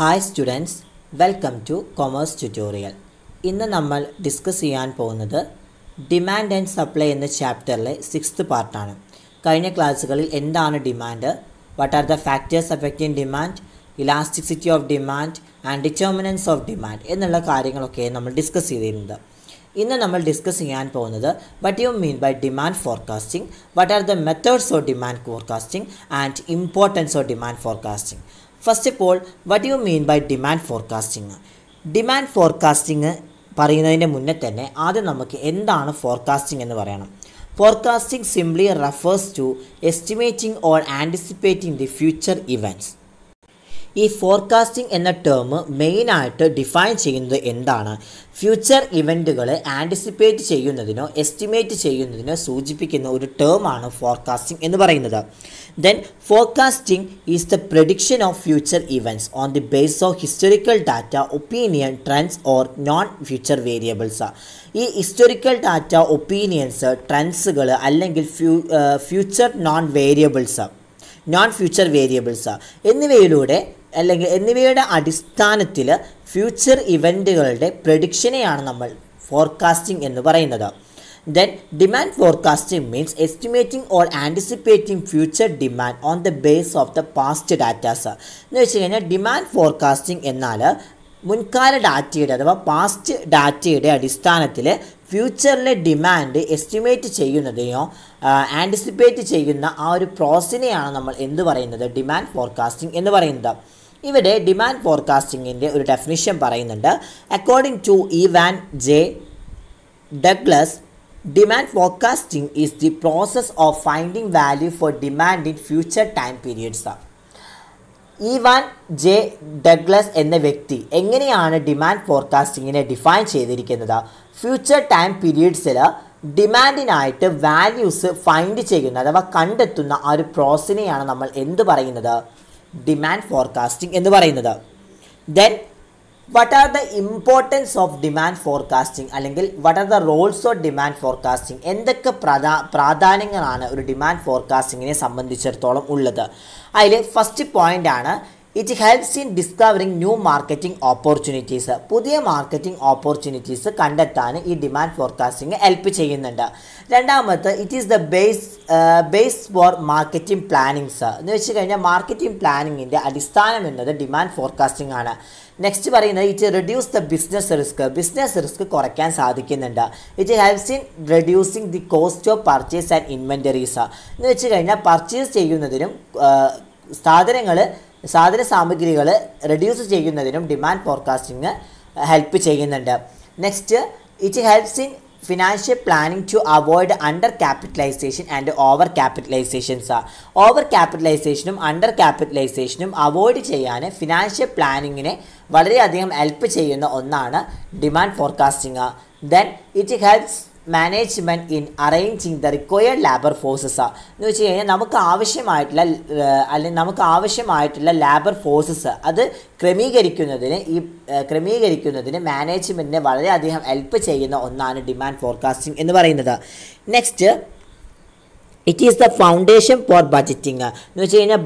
Hi students, welcome two commerce tutorial. ഇന്ന് നമ്മൾ discuss ചെയ്യാൻ പോകുന്നത് ഡിമാൻഡ് ആൻഡ് സപ്ലൈ എന്ന ചാപ്റ്ററിലെ 6th പാർട്ടാണ്. കഴിഞ്ഞ ക്ലാസ്സുകളിൽ എന്താണ് demand, what are the factors affecting demand, elasticity of demand and determinants of demand എന്നുള്ള കാര്യങ്ങളൊക്കെ നമ്മൾ ഡിസ്കസ് ചെയ്തിരുന്നത്. ഇന്ന് നമ്മൾ ഡിസ്കസ് ചെയ്യാൻ പോകുന്നത് what you mean by demand forecasting, what are the methods of demand forecasting and importance of demand forecasting. First of all, what you mean by demand forecasting? Demand forecasting പറയുന്നതിൻ്റെ മുന്നേ തന്നെ ആദ്യം നമുക്ക് എന്താണ് ഫോർകാസ്റ്റിംഗ് എന്ന് പറയണം. Forecasting simply refers to estimating or anticipating the future events. ഈ forecasting എന്ന ടേം മെയിനായിട്ട് ഡിഫൈൻ ചെയ്യുന്നത് എന്താണ്? ഫ്യൂച്ചർ ഇവൻറ്റുകളെ ആൻറ്റിസിപ്പേറ്റ് ചെയ്യുന്നതിനോ എസ്റ്റിമേറ്റ് ചെയ്യുന്നതിനോ സൂചിപ്പിക്കുന്ന ഒരു ടേമാണ് ഫോർകാസ്റ്റിംഗ് എന്ന് പറയുന്നത്. Then forecasting is the prediction of future events on the base of historical data, opinion, trends or non future variables. ഈ ഹിസ്റ്റോറിക്കൽ ഡാറ്റ, ഒപ്പീനിയൻസ്, ട്രെൻഡ്സുകൾ അല്ലെങ്കിൽ ഫ്യൂച്ചർ നോൺ ഫ്യൂച്ചർ വേരിയബിൾസ് എന്നിവയുടെ അടിസ്ഥാനത്തിൽ ഫ്യൂച്ചർ ഇവൻറ്റുകളുടെ പ്രഡിക്ഷനെയാണ് നമ്മൾ ഫോർകാസ്റ്റിംഗ് എന്ന് പറയുന്നത്. Then demand forecasting means estimating or anticipating future demand on the base of the past datas. എന്ന് വെച്ച് കഴിഞ്ഞാൽ ഡിമാൻഡ് ഫോർകാസ്റ്റിംഗ് എന്നാൽ മുൻകാല ഡാറ്റയുടെ അഥവാ പാസ്റ്റ് ഡാറ്റയുടെ അടിസ്ഥാനത്തിൽ ഫ്യൂച്ചറിലെ ഡിമാൻഡ് എസ്റ്റിമേറ്റ് ചെയ്യുന്നതിനോ ആൻറ്റിസിപ്പേറ്റ് ചെയ്യുന്ന ആ ഒരു പ്രോസസ്സിനെയാണ് നമ്മൾ എന്ത് പറയുന്നത്? ഡിമാൻഡ് ഫോർകാസ്റ്റിംഗ് എന്ന് പറയുന്നത്. ഇവിടെ ഡിമാൻഡ് ഫോർകാസ്റ്റിങ്ങിൻ്റെ ഒരു ഡെഫിനിഷൻ പറയുന്നുണ്ട്. According to Evan J Douglas, demand forecasting is the process of finding value for demand in future time periods. Evan J Douglas എന്ന വ്യക്തി എങ്ങനെയാണ് ഡിമാൻഡ് ഫോർകാസ്റ്റിങ്ങിനെ ഡിഫൈൻ ചെയ്തിരിക്കുന്നത്? ഫ്യൂച്ചർ ടൈം പീരീഡ്സിൽ ഡിമാൻഡിനായിട്ട് വാല്യൂസ് ഫൈൻഡ് ചെയ്യുന്ന അഥവാ കണ്ടെത്തുന്ന ആ ഒരു പ്രോസസ്സിനെയാണ് നമ്മൾ എന്ത് പറയുന്നത്? ഡിമാൻഡ് ഫോർകാസ്റ്റിംഗ് എന്ന് പറയുന്നത്. Then what are the importance of demand forecasting അല്ലെങ്കിൽ what are the roles of demand forecasting? എന്തൊക്കെ പ്രാധാന്യങ്ങളാണ് ഒരു ഡിമാൻഡ് ഫോർകാസ്റ്റിങ്ങിനെ സംബന്ധിച്ചിടത്തോളം ഉള്ളത്? അതിൽ ഫസ്റ്റ് പോയിൻ്റ് ആണ്, it helps in discovering new marketing opportunities. പുതിയ മാർക്കറ്റിംഗ് ഓപ്പർച്യൂണിറ്റീസ് കണ്ടെത്താൻ ഈ ഡിമാൻഡ് ഫോർകാസ്റ്റിംഗ് ഹെൽപ്പ് ചെയ്യുന്നുണ്ട്. രണ്ടാമത്തെ, it is the base for marketing plannings. എന്ന് വെച്ച് കഴിഞ്ഞാൽ മാർക്കറ്റിംഗ് പ്ലാനിങ്ങിൻ്റെ അടിസ്ഥാനം എന്നത് ഡിമാൻഡ് ഫോർകാസ്റ്റിംഗ് ആണ്. നെക്സ്റ്റ് പറയുന്നത്, it reduce the business risk കുറയ്ക്കാൻ സാധിക്കുന്നുണ്ട്. It helps in reducing the cost of purchase and inventories. എന്ന് വെച്ച് കഴിഞ്ഞാൽ പർച്ചേസ് ചെയ്യുന്നതിനും സാധന സാമഗ്രികൾ റെഡ്യൂസ് ചെയ്യുന്നതിനും ഡിമാൻഡ് ഫോർകാസ്റ്റിംഗ് ഹെൽപ്പ് ചെയ്യുന്നുണ്ട്. Next, it helps in financial planning to avoid under capitalization and over capitalizations. Over ക്യാപിറ്റലൈസേഷനും അണ്ടർ ക്യാപിറ്റലൈസേഷനും അവോയ്ഡ് ചെയ്യാൻ ഫിനാൻഷ്യൽ പ്ലാനിങ്ങിനെ വളരെയധികം ഹെൽപ്പ് ചെയ്യുന്ന ഒന്നാണ് demand forecasting. Then it helps management in arranging the required labour forces. എന്ന് വെച്ച് കഴിഞ്ഞാൽ നമുക്ക് ആവശ്യമായിട്ടുള്ള ലാബർ ഫോഴ്സസ് അത് ക്രമീകരിക്കുന്നതിന് മാനേജ്മെൻറ്റിനെ വളരെയധികം ഹെൽപ്പ് ചെയ്യുന്ന ഒന്നാണ് ഡിമാൻഡ് ഫോർകാസ്റ്റിംഗ് എന്ന് പറയുന്നത്. Next, it is the foundation four budgeting. എന്ന് വെച്ച് കഴിഞ്ഞാൽ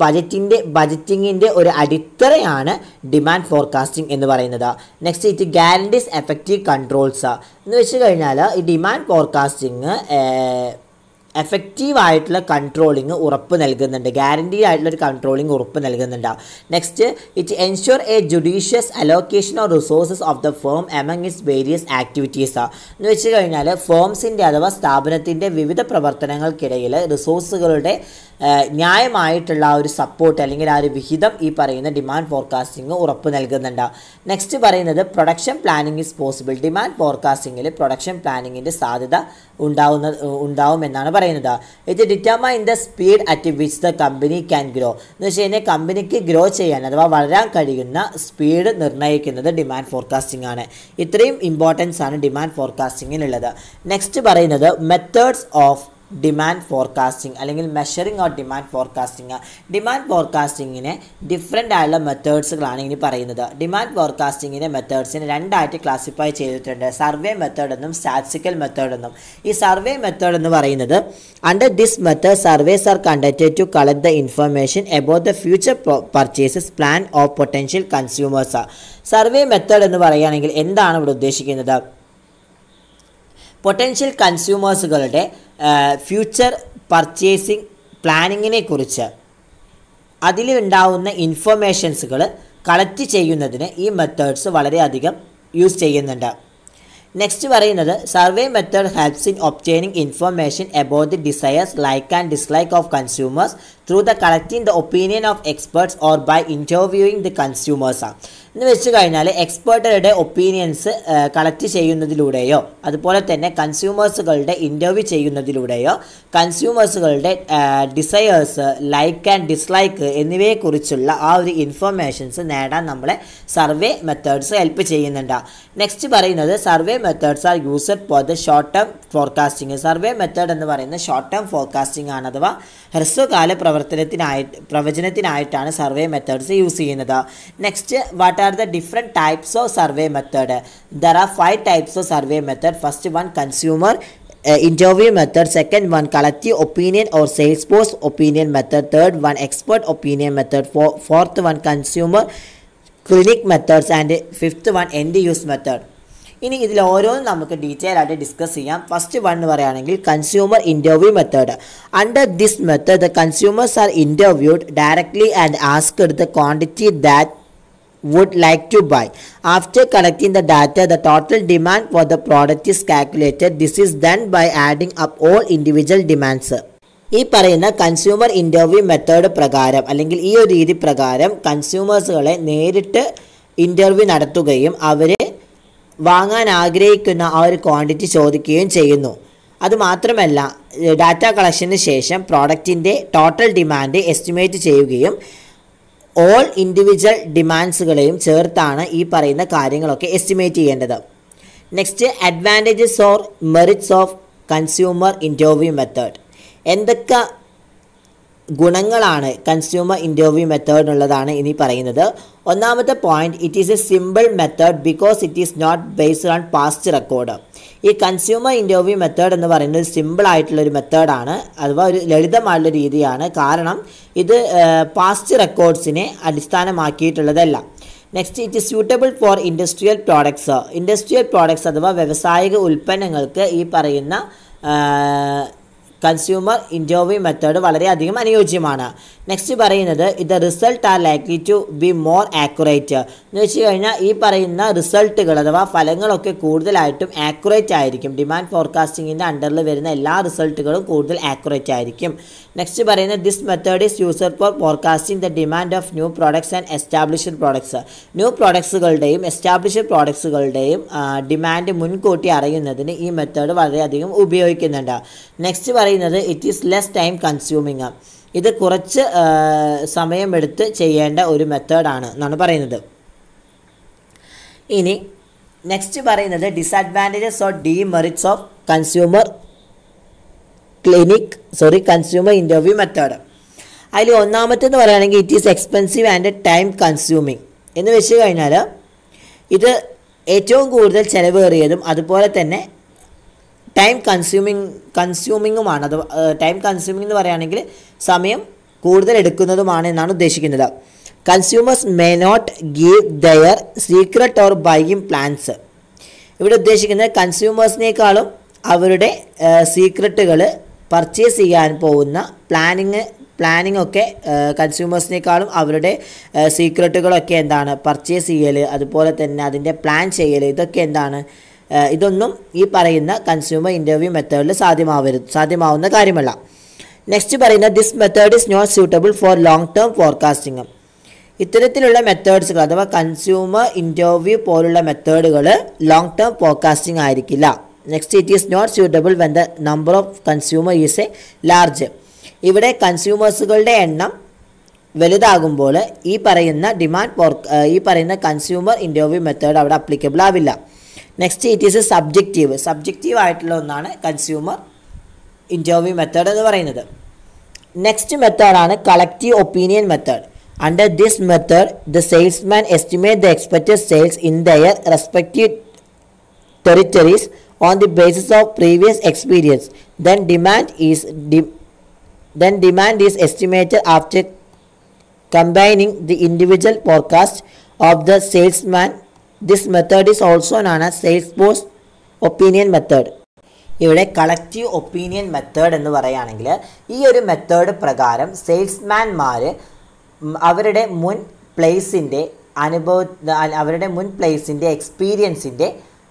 ബജറ്റിങ്ങിൻ്റെ ഒരു അടിത്തറയാണ് ഡിമാൻഡ് ഫോർകാസ്റ്റിംഗ് എന്ന് പറയുന്നത്. Next, it guarantees effective controls. എന്ന് വെച്ച് കഴിഞ്ഞാൽ ഈ ഡിമാൻഡ് ഫോർകാസ്റ്റിംഗ് എഫക്റ്റീവായിട്ടുള്ള കൺട്രോളിങ് ഉറപ്പ് നൽകുന്നുണ്ട്, ഗ്യാരൻറ്റീഡ് ആയിട്ടുള്ളൊരു കൺട്രോളിങ് ഉറപ്പ് നൽകുന്നുണ്ട്. Next, it ensure A judicious allocation of resources of the firm among it's various activities. എന്ന് വെച്ച് കഴിഞ്ഞാൽ ഫേംസിൻ്റെ അഥവാ സ്ഥാപനത്തിൻ്റെ വിവിധ പ്രവർത്തനങ്ങൾക്കിടയിൽ റിസോഴ്സുകളുടെ ന്യായമായിട്ടുള്ള ആ ഒരു സപ്പോർട്ട് അല്ലെങ്കിൽ ആ ഒരു വിഹിതം ഈ പറയുന്ന ഡിമാൻഡ് ഫോർകാസ്റ്റിംഗ് ഉറപ്പ് നൽകുന്നുണ്ട്. നെക്സ്റ്റ് പറയുന്നത്, production planning is possible. Demand ഫോർകാസ്റ്റിങ്ങിൽ പ്രൊഡക്ഷൻ പ്ലാനിങ്ങിൻ്റെ സാധ്യത ഉണ്ടാവുമെന്നാണ് പറയുന്നത്. ഇത് determine the speed at which the company can grow. എന്ന് വെച്ച് കഴിഞ്ഞാൽ കമ്പനിക്ക് ഗ്രോ ചെയ്യാൻ അഥവാ വളരാൻ കഴിയുന്ന സ്പീഡ് നിർണ്ണയിക്കുന്നത് ഡിമാൻഡ് ഫോർകാസ്റ്റിംഗ് ആണ്. ഇത്രയും ഇമ്പോർട്ടൻസ് ആണ് ഡിമാൻഡ് ഫോർകാസ്റ്റിങ്ങിനുള്ളത്. നെക്സ്റ്റ് പറയുന്നത്, മെത്തേഡ്സ് ഓഫ് ഡിമാൻഡ് ഫോർകാസ്റ്റിംഗ് അല്ലെങ്കിൽ measuring of demand forecasting. Demand ഫോർകാസ്റ്റിങ്ങിനെ ഡിഫറെൻ്റ് ആയുള്ള മെത്തേഡ്സുകളാണ് ഇനി പറയുന്നത്. ഡിമാൻഡ് ഫോർകാസ്റ്റിങ്ങിൻ്റെ മെത്തേഡ്സിനെ രണ്ടായിട്ട് ക്ലാസിഫൈ ചെയ്തിട്ടുണ്ട്, സർവേ മെത്തേഡ് എന്നും സ്റ്റാറ്റിസ്റ്റിക്കൽ മെത്തേഡ് എന്നും. ഈ സർവേ മെത്തേഡ് എന്ന് പറയുന്നത് under this method surveys are conducted to collect the information about the future purchases plan of potential consumers. Survey method എന്ന് പറയുകയാണെങ്കിൽ എന്താണ് ഇവിടെ ഉദ്ദേശിക്കുന്നത്? പൊട്ടൻഷ്യൽ കൺസ്യൂമേഴ്സുകളുടെ ഫ്യൂച്ചർ പർച്ചേസിങ് പ്ലാനിങ്ങിനെ കുറിച്ച് അതിലുണ്ടാവുന്ന ഇൻഫർമേഷൻസുകൾ കളക്ട് ചെയ്യുന്നതിന് ഈ മെത്തേഡ്സ് വളരെയധികം യൂസ് ചെയ്യുന്നുണ്ട്. നെക്സ്റ്റ് പറയുന്നത് survey method helps in obtaining information about the desires like and dislike of consumers through the collecting the opinion of experts or by interviewing the consumers. എന്ന് വെച്ച് കഴിഞ്ഞാൽ എക്സ്പേർട്ടുകളുടെ ഒപ്പീനിയൻസ് കളക്ട് ചെയ്യുന്നതിലൂടെയോ അതുപോലെ തന്നെ കൺസ്യൂമേഴ്സുകളുടെ ഇൻ്റർവ്യൂ ചെയ്യുന്നതിലൂടെയോ കൺസ്യൂമേഴ്സുകളുടെ ഡിസയേഴ്സ്, ലൈക്ക് ആൻഡ് ഡിസ്ലൈക്ക് എന്നിവയെക്കുറിച്ചുള്ള ആ ഒരു ഇൻഫർമേഷൻസ് നേടാൻ നമ്മളെ സർവേ മെത്തേഡ്സ് ഹെൽപ്പ് ചെയ്യുന്നുണ്ട്. നെക്സ്റ്റ് പറയുന്നത് survey methods are used for the short term forecasting. Survey method എന്ന് പറയുന്നത് ഷോർട്ട് ടേം ഫോർകാസ്റ്റിംഗ് ആണ്, അഥവാ ഹ്രസ്വകാല പ്രവചനത്തിനായിട്ടാണ് സർവേ മെത്തേഡ്സ് യൂസ് ചെയ്യുന്നത്. Next, what are the different types of survey method? There are 5 types of survey method. First one, consumer interview method. Second one, collective opinion or sales force opinion method. Third one, expert opinion method. Fourth one, consumer clinic methods. And fifth one, end use method. ഇനി ഇതിൽ ഓരോന്നും നമുക്ക് detail ആയിട്ട് discuss ചെയ്യാം. First one എന്ന് പറയുകയാണെങ്കിൽ consumer interview method. Under this method the consumers R interviewed directly and asked the quantity that would like to buy. After collecting the data, the total demand for the product is calculated. This is done by adding up all individual demands. ഈ പറയുന്ന consumer interview method പ്രകാരം അല്ലെങ്കിൽ ഈ ഒരു രീതി പ്രകാരം കൺസ്യൂമേഴ്സുകളെ നേരിട്ട് interview നടത്തുകയും അവരെ വാങ്ങാൻ ആഗ്രഹിക്കുന്ന ആ ഒരു ക്വാണ്ടിറ്റി ചോദിക്കുകയും ചെയ്യുന്നു. അതുമാത്രമല്ല, ഡാറ്റ കളക്ഷന് ശേഷം പ്രോഡക്റ്റിൻ്റെ ടോട്ടൽ ഡിമാൻഡ് എസ്റ്റിമേറ്റ് ചെയ്യുകയും ഓൾ ഇൻഡിവിജ്വൽ ഡിമാൻഡ്സുകളെയും ചേർത്താണ് ഈ പറയുന്ന കാര്യങ്ങളൊക്കെ എസ്റ്റിമേറ്റ് ചെയ്യേണ്ടത്. Next, advantages or merits of consumer interview method. എന്തൊക്കെ ഗുണങ്ങളാണ് കൺസ്യൂമർ ഇൻ്റർവ്യൂ മെത്തേഡിനുള്ളതാണ് ഇനി പറയുന്നത്. ഒന്നാമത്തെ point, it is a simple method because it is not based on past record. ഈ കൺസ്യൂമർ ഇൻ്റർവ്യൂ മെത്തേഡ് എന്ന് പറയുന്നത് സിമ്പിൾ ആയിട്ടുള്ളൊരു മെത്തേഡാണ്, അഥവാ ഒരു ലളിതമായുള്ള രീതിയാണ്. കാരണം ഇത് പാസ്റ്റ് റെക്കോർഡ്സിനെ അടിസ്ഥാനമാക്കിയിട്ടുള്ളതല്ല. Next, it is suitable for industrial products. Industrial products അഥവാ വ്യാവസായിക ഉൽപ്പന്നങ്ങൾക്ക് ഈ പറയുന്ന കൺസ്യൂമർ ഇൻ്റർവ്യൂ മെത്തേഡ് വളരെയധികം അനുയോജ്യമാണ്. നെക്സ്റ്റ് പറയുന്നത്, ഇത് result are likely to be more accurate. എന്ന് വെച്ച് കഴിഞ്ഞാൽ ഈ പറയുന്ന റിസൾട്ടുകൾ അഥവാ ഫലങ്ങളൊക്കെ കൂടുതലായിട്ടും ആക്യുറേറ്റ് ആയിരിക്കും. ഡിമാൻഡ് ഫോർകാസ്റ്റിങ്ങിൻ്റെ അണ്ടറിൽ വരുന്ന എല്ലാ റിസൾട്ടുകളും കൂടുതൽ ആക്യുറേറ്റ് ആയിരിക്കും. നെക്സ്റ്റ് പറയുന്നത്, this method is used for forecasting the demand of new products and established products. New പ്രോഡക്ട്സുകളുടെയും എസ്റ്റാബ്ലിഷ്ഡ് പ്രോഡക്ട്സുകളുടെയും ഡിമാൻഡ് മുൻകൂട്ടി അറിയുന്നതിന് ഈ മെത്തേഡ് വളരെയധികം ഉപയോഗിക്കുന്നുണ്ട്. നെക്സ്റ്റ് പറയുന്നത്, it is less time consuming. ഇത് കുറച്ച് സമയമെടുത്ത് ചെയ്യേണ്ട ഒരു മെത്തേഡാണ് എന്നാണ് പറയുന്നത്. ഇനി നെക്സ്റ്റ് പറയുന്നത്, disadvantages or demerits of consumer interview method. അതിൽ ഒന്നാമത്തെന്ന് പറയുകയാണെങ്കിൽ it is expensive and time consuming. എന്ന് വെച്ച് കഴിഞ്ഞാൽ ഇത് ഏറ്റവും കൂടുതൽ ചിലവേറിയതും അതുപോലെ തന്നെ ടൈം കൺസ്യൂമിങ്ങുമാണ്. അത് ടൈം കൺസ്യൂമിംഗ് എന്ന് പറയുകയാണെങ്കിൽ സമയം കൂടുതൽ എടുക്കുന്നതുമാണ് എന്നാണ് ഉദ്ദേശിക്കുന്നത്. Consumers may not give their secret or buying plans. ഇവിടെ ഉദ്ദേശിക്കുന്നത് കൺസ്യൂമേഴ്സിനേക്കാളും അവരുടെ സീക്രട്ടുകൾ പർച്ചേസ് ചെയ്യാൻ പോകുന്ന പ്ലാനിങ് ഒക്കെ കൺസ്യൂമേഴ്സിനേക്കാളും അവരുടെ സീക്രട്ടുകളൊക്കെ എന്താണ് പർച്ചേസ് ചെയ്യൽ, അതുപോലെ തന്നെ അതിൻ്റെ പ്ലാൻ ചെയ്യൽ, ഇതൊക്കെ എന്താണ്, ഇതൊന്നും ഈ പറയുന്ന കൺസ്യൂമർ ഇൻ്റർവ്യൂ മെത്തേഡിൽ സാധ്യമാവുന്ന കാര്യമല്ല. നെക്സ്റ്റ് പറയുന്നത്, this method is not suitable for long term forecasting. ഇത്തരത്തിലുള്ള മെത്തേഡ്സുകൾ അഥവാ കൺസ്യൂമർ ഇൻ്റർവ്യൂ പോലുള്ള മെത്തേഡുകൾ ലോങ് ടേം ഫോർകാസ്റ്റിംഗ് ആയിരിക്കില്ല. Next, it is not suitable when the number of consumer is a large. ഇവിടെ കൺസ്യൂമേഴ്സുകളുടെ എണ്ണം വലുതാകുമ്പോൾ ഈ പറയുന്ന കൺസ്യൂമർ ഇൻ്റർവ്യൂ മെത്തേഡ് അവിടെ അപ്ലിക്കബിൾ ആവില്ല. Next, it is a subjective ആയിട്ടുള്ള ഒന്നാണ് കൺസ്യൂമർ ഇൻ്റർവ്യൂ മെത്തേഡ് എന്ന് പറയുന്നത്. നെക്സ്റ്റ് മെത്തേഡാണ് collective opinion method. Under this method the salesman estimate the expected sales in their respective territories on the basis of previous experience. Then demand is estimated after combining the individual forecast of the salesman. This method is also known as sales force opinion method. ഇവിടെ collective opinion method എന്ന് പറയുകയാണെങ്കിൽ ഈ ഒരു method പ്രകാരം സെയിൽസ്മാൻമാർ അവരുടെ മുൻ പ്ലേസിൻ്റെ അവരുടെ മുൻ പ്ലേസിൻ്റെ എക്സ്പീരിയൻസിൻ്റെ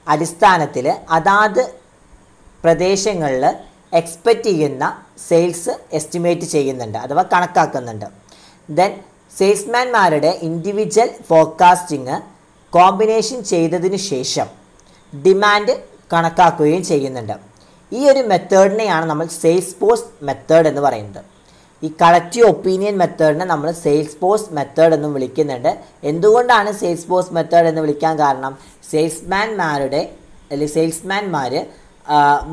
അടിസ്ഥാനത്തിൽ അതാത് പ്രദേശങ്ങളിൽ എക്സ്പെക്റ്റ് ചെയ്യുന്ന സെയിൽസ് എസ്റ്റിമേറ്റ് ചെയ്യുന്നുണ്ട്, അഥവാ കണക്കാക്കുന്നുണ്ട്. ദെൻ സെയിൽസ്മാൻമാരുടെ ഇൻഡിവിജ്വൽ ഫോർകാസ്റ്റിംഗ് കോമ്പിനേഷൻ ചെയ്തതിന് ശേഷം ഡിമാൻഡ് കണക്കാക്കുകയും ചെയ്യുന്നുണ്ട്. ഈ ഒരു മെത്തേഡിനെയാണ് നമ്മൾ സെയിൽസ് ഫോഴ്സ് മെത്തേഡ് എന്ന് പറയുന്നത്. ഈ കളക്റ്റീവ് ഒപ്പീനിയൻ മെത്തേഡിനെ നമ്മൾ സെയിൽസ് ഫോഴ്സ് മെത്തേഡ് എന്നും വിളിക്കുന്നുണ്ട്. എന്തുകൊണ്ടാണ് സെയിൽസ് ഫോഴ്സ് മെത്തേഡ് എന്ന് വിളിക്കാൻ കാരണം? സെയിൽസ്മാൻമാർ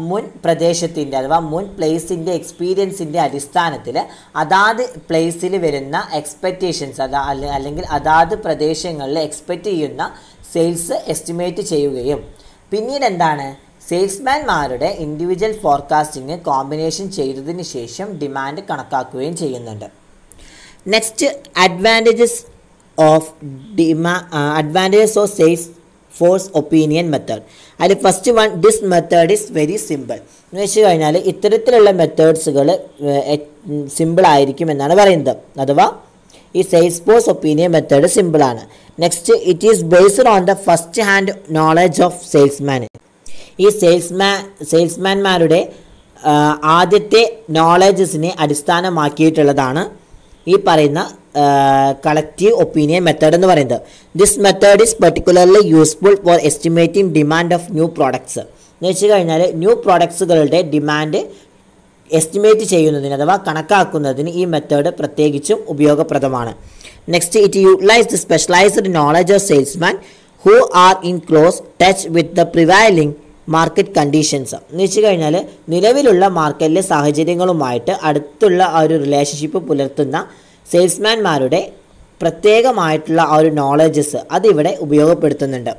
മുൻ പ്രദേശത്തിൻ്റെ അഥവാ മുൻ പ്ലേസിൻ്റെ എക്സ്പീരിയൻസിൻ്റെ അടിസ്ഥാനത്തിൽ അതാത് പ്ലേസിൽ വരുന്ന എക്സ്പെക്റ്റേഷൻസ് അല്ലെങ്കിൽ അതാത് പ്രദേശങ്ങളിൽ എക്സ്പെക്റ്റ് ചെയ്യുന്ന സെയിൽസ് എസ്റ്റിമേറ്റ് ചെയ്യുകയും പിന്നീട് എന്താണ് സെയിൽസ്മാൻമാരുടെ ഇൻഡിവിജ്വൽ ഫോർകാസ്റ്റിംഗ് കോമ്പിനേഷൻ ചെയ്തതിന് ശേഷം ഡിമാൻഡ് കണക്കാക്കുകയും ചെയ്യുന്നുണ്ട്. Next advantages of sales force opinion method. അതിൽ first one, this method is very simple. എന്ന് വെച്ച് കഴിഞ്ഞാൽ ഇത്തരത്തിലുള്ള മെത്തേഡ്സുകൾ സിമ്പിൾ ആയിരിക്കും എന്നാണ് പറയുന്നത്, അഥവാ ഈ സെയിൽസ് ഫോഴ്സ് ഒപ്പീനിയൻ മെത്തേഡ് സിമ്പിളാണ്. Next, it is based on the first hand knowledge of salesman. ഈ സെയിൽസ്മാൻമാരുടെ ആദ്യത്തെ നോളജസിനെ അടിസ്ഥാനമാക്കിയിട്ടുള്ളതാണ് ഈ പറയുന്ന കളക്റ്റീവ് ഒപ്പീനിയൻ മെത്തേഡ് എന്ന് പറയുന്നത്. This method is particularly useful for estimating demand of new products. എന്ന് വെച്ച് കഴിഞ്ഞാൽ ന്യൂ പ്രോഡക്ട്സുകളുടെ ഡിമാൻഡ് എസ്റ്റിമേറ്റ് ചെയ്യുന്നതിന് അഥവാ കണക്കാക്കുന്നതിന് ഈ മെത്തേഡ് പ്രത്യേകിച്ചും ഉപയോഗപ്രദമാണ്. Next, it utilise the specialised knowledge of salesman who are in close touch with the prevailing market conditions. എന്ന് വെച്ച് കഴിഞ്ഞാൽ നിലവിലുള്ള മാർക്കറ്റിലെ സാഹചര്യങ്ങളുമായിട്ട് അടുത്തുള്ള ആ ഒരു റിലേഷൻഷിപ്പ് പുലർത്തുന്ന സെയിൽസ്മാൻമാരുടെ പ്രത്യേകമായിട്ടുള്ള ആ ഒരു നോളജസ് അതിവിടെ ഉപയോഗപ്പെടുത്തുന്നുണ്ട്.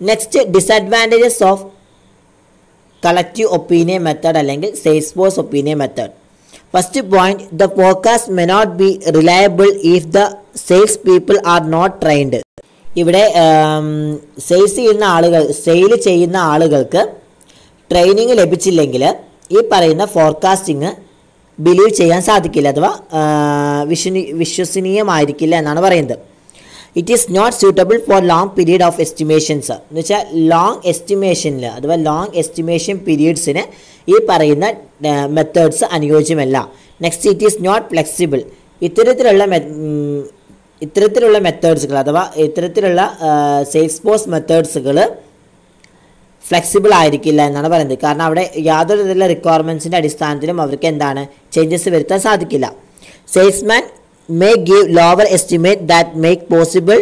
Next, disadvantages of collective opinion method അല്ലെങ്കിൽ sales force opinion method. First point, the forecast may not be reliable if the sales people are not trained. ഇവിടെ സെയിൽ ചെയ്യുന്ന ആളുകൾക്ക് ട്രെയിനിങ് ലഭിച്ചില്ലെങ്കിൽ ഈ പറയുന്ന ഫോർകാസ്റ്റിംഗ് ബിലീവ് ചെയ്യാൻ സാധിക്കില്ല, അഥവാ വിശ്വസനീയമായിരിക്കില്ല എന്നാണ് പറയുന്നത്. It is not suitable for long period of estimations. എന്ന് വെച്ചാൽ ലോങ് എസ്റ്റിമേഷനിൽ അഥവാ ലോങ് എസ്റ്റിമേഷൻ പീരീഡ്സിന് ഈ പറയുന്ന മെത്തേഡ്സ് അനുയോജ്യമല്ല. Next, it is not flexible. ഇത്തരത്തിലുള്ള മെത്തേഡ്സുകൾ അഥവാ ഇത്തരത്തിലുള്ള സെയിൽസ് ഫോഴ്സ് മെത്തേഡ്സുകൾ ഫ്ലെക്സിബിൾ ആയിരിക്കില്ല എന്നാണ് പറയുന്നത്. കാരണം അവിടെ യാതൊരു തരത്തിലുള്ള റിക്വയർമെൻറ്റ്സിൻ്റെ അടിസ്ഥാനത്തിലും അവർക്ക് എന്താണ് ചേഞ്ചസ് വരുത്താൻ സാധിക്കില്ല. Salesman may give lower estimate that make possible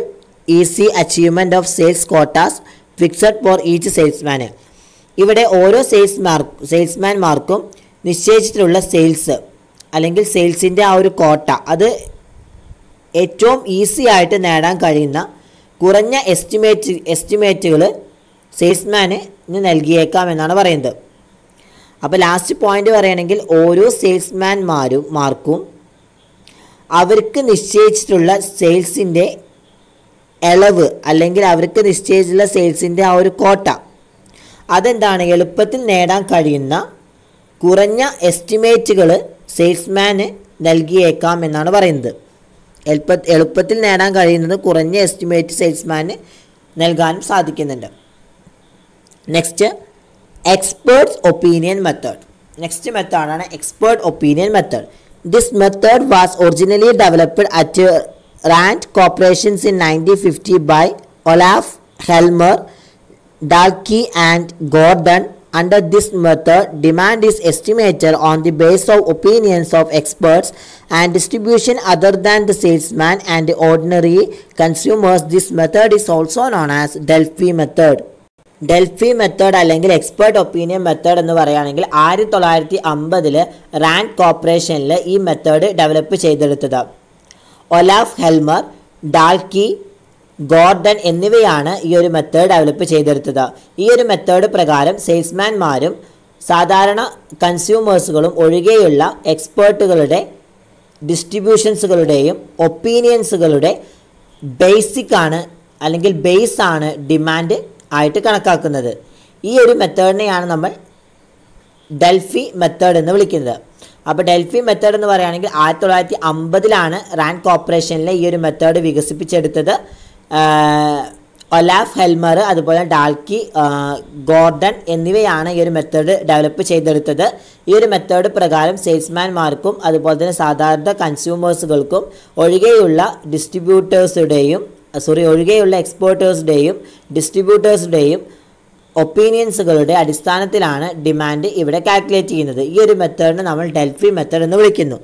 easy achievement of sales quotas fixed for each salesman. ഇവിടെ ഓരോ സെയിൽസ്മാൻമാർക്കും നിശ്ചയിച്ചിട്ടുള്ള സെയിൽസ് അല്ലെങ്കിൽ സെയിൽസിൻ്റെ ആ ഒരു കോട്ട അത് ഏറ്റവും ഈസി ആയിട്ട് നേടാൻ കഴിയുന്ന കുറഞ്ഞ എസ്റ്റിമേറ്റുകൾ സെയിൽസ്മാന് നൽകിയേക്കാം എന്നാണ് പറയുന്നത്. അപ്പോൾ ലാസ്റ്റ് പോയിന്റ് പറയുകയാണെങ്കിൽ ഓരോ സെയിൽസ്മാൻമാർക്കും അവർക്ക് നിശ്ചയിച്ചിട്ടുള്ള സെയിൽസിൻ്റെ ഇളവ് അല്ലെങ്കിൽ അവർക്ക് നിശ്ചയിച്ചിട്ടുള്ള സെയിൽസിൻ്റെ ആ ഒരു കോട്ട അതെന്താണ് എളുപ്പത്തിൽ നേടാൻ കഴിയുന്ന കുറഞ്ഞ എസ്റ്റിമേറ്റുകൾ സെയിൽസ്മാന് നൽകിയേക്കാം എന്നാണ് പറയുന്നത്. എളുപ്പത്തിൽ നേടാൻ കഴിയുന്നത് കുറഞ്ഞ എസ്റ്റിമേറ്റ് സെയിൽസ്മാന് നൽകാനും സാധിക്കുന്നുണ്ട്. Next, experts opinion method. Next മെത്തേഡാണ് expert opinion method. This method was originally developed at Rand corporations in 1950 by Olaf Helmer, Dalkey and Gordon. Under this method, demand is estimated on the basis of opinions of experts and distribution other than the salesman and the ordinary consumers. This method is also known as Delphi method. Delphi method അല്ലെങ്കിൽ expert opinion method എന്ന് പറയുകയാണെങ്കിൽ 1950 Rand കോർപ്പറേഷനിൽ ഈ method develop ചെയ്തെടുത്തത്. Olaf Helmer, Dalkey, Gordon എന്നിവയാണ് ഈ ഒരു method develop ചെയ്തെടുത്തത്. ഈ ഒരു മെത്തേഡ് പ്രകാരം സെയിൽസ്മാൻമാരും സാധാരണ കൺസ്യൂമേഴ്സുകളും ഒഴികെയുള്ള എക്സ്പേർട്ടുകളുടെ ഡിസ്ട്രിബ്യൂഷൻസുകളുടെയും ഒപ്പീനിയൻസുകളുടെ ബേസിക്കാണ് അല്ലെങ്കിൽ ബേസാണ് ഡിമാൻഡ് ആയിട്ട് കണക്കാക്കുന്നത്. ഈ ഒരു മെത്തേഡിനെയാണ് നമ്മൾ ഡെൽഫി മെത്തേഡ് എന്ന് വിളിക്കുന്നത്. അപ്പോൾ ഡെൽഫി മെത്തേഡ് എന്ന് പറയുകയാണെങ്കിൽ 1950 റാൻഡ് കോർപ്പറേഷനിലെ ഈ ഒരു മെത്തേഡ് വികസിപ്പിച്ചെടുത്തത്. ഒലാഫ് ഹെൽമർ, അതുപോലെ ഡാൽക്കി, ഗോർഡൻ എന്നിവയാണ് ഈ ഒരു മെത്തേഡ് ഡെവലപ്പ് ചെയ്തെടുത്തത്. ഈ ഒരു മെത്തേഡ് പ്രകാരം സെയിൽസ്മാൻമാർക്കും അതുപോലെ തന്നെ സാധാരണ കൺസ്യൂമേഴ്സുകൾക്കും ഒഴികെയുള്ള എക്സ്പോർട്ടേഴ്സുടെയും ഡിസ്ട്രിബ്യൂട്ടേഴ്സുടെയും ഒപ്പീനിയൻസുകളുടെ അടിസ്ഥാനത്തിലാണ് ഡിമാൻഡ് ഇവിടെ കാൽക്കുലേറ്റ് ചെയ്യുന്നത്. ഈ ഒരു മെത്തേഡിനെ നമ്മൾ ഡെൽഫി മെത്തേഡ് എന്ന് വിളിക്കുന്നു.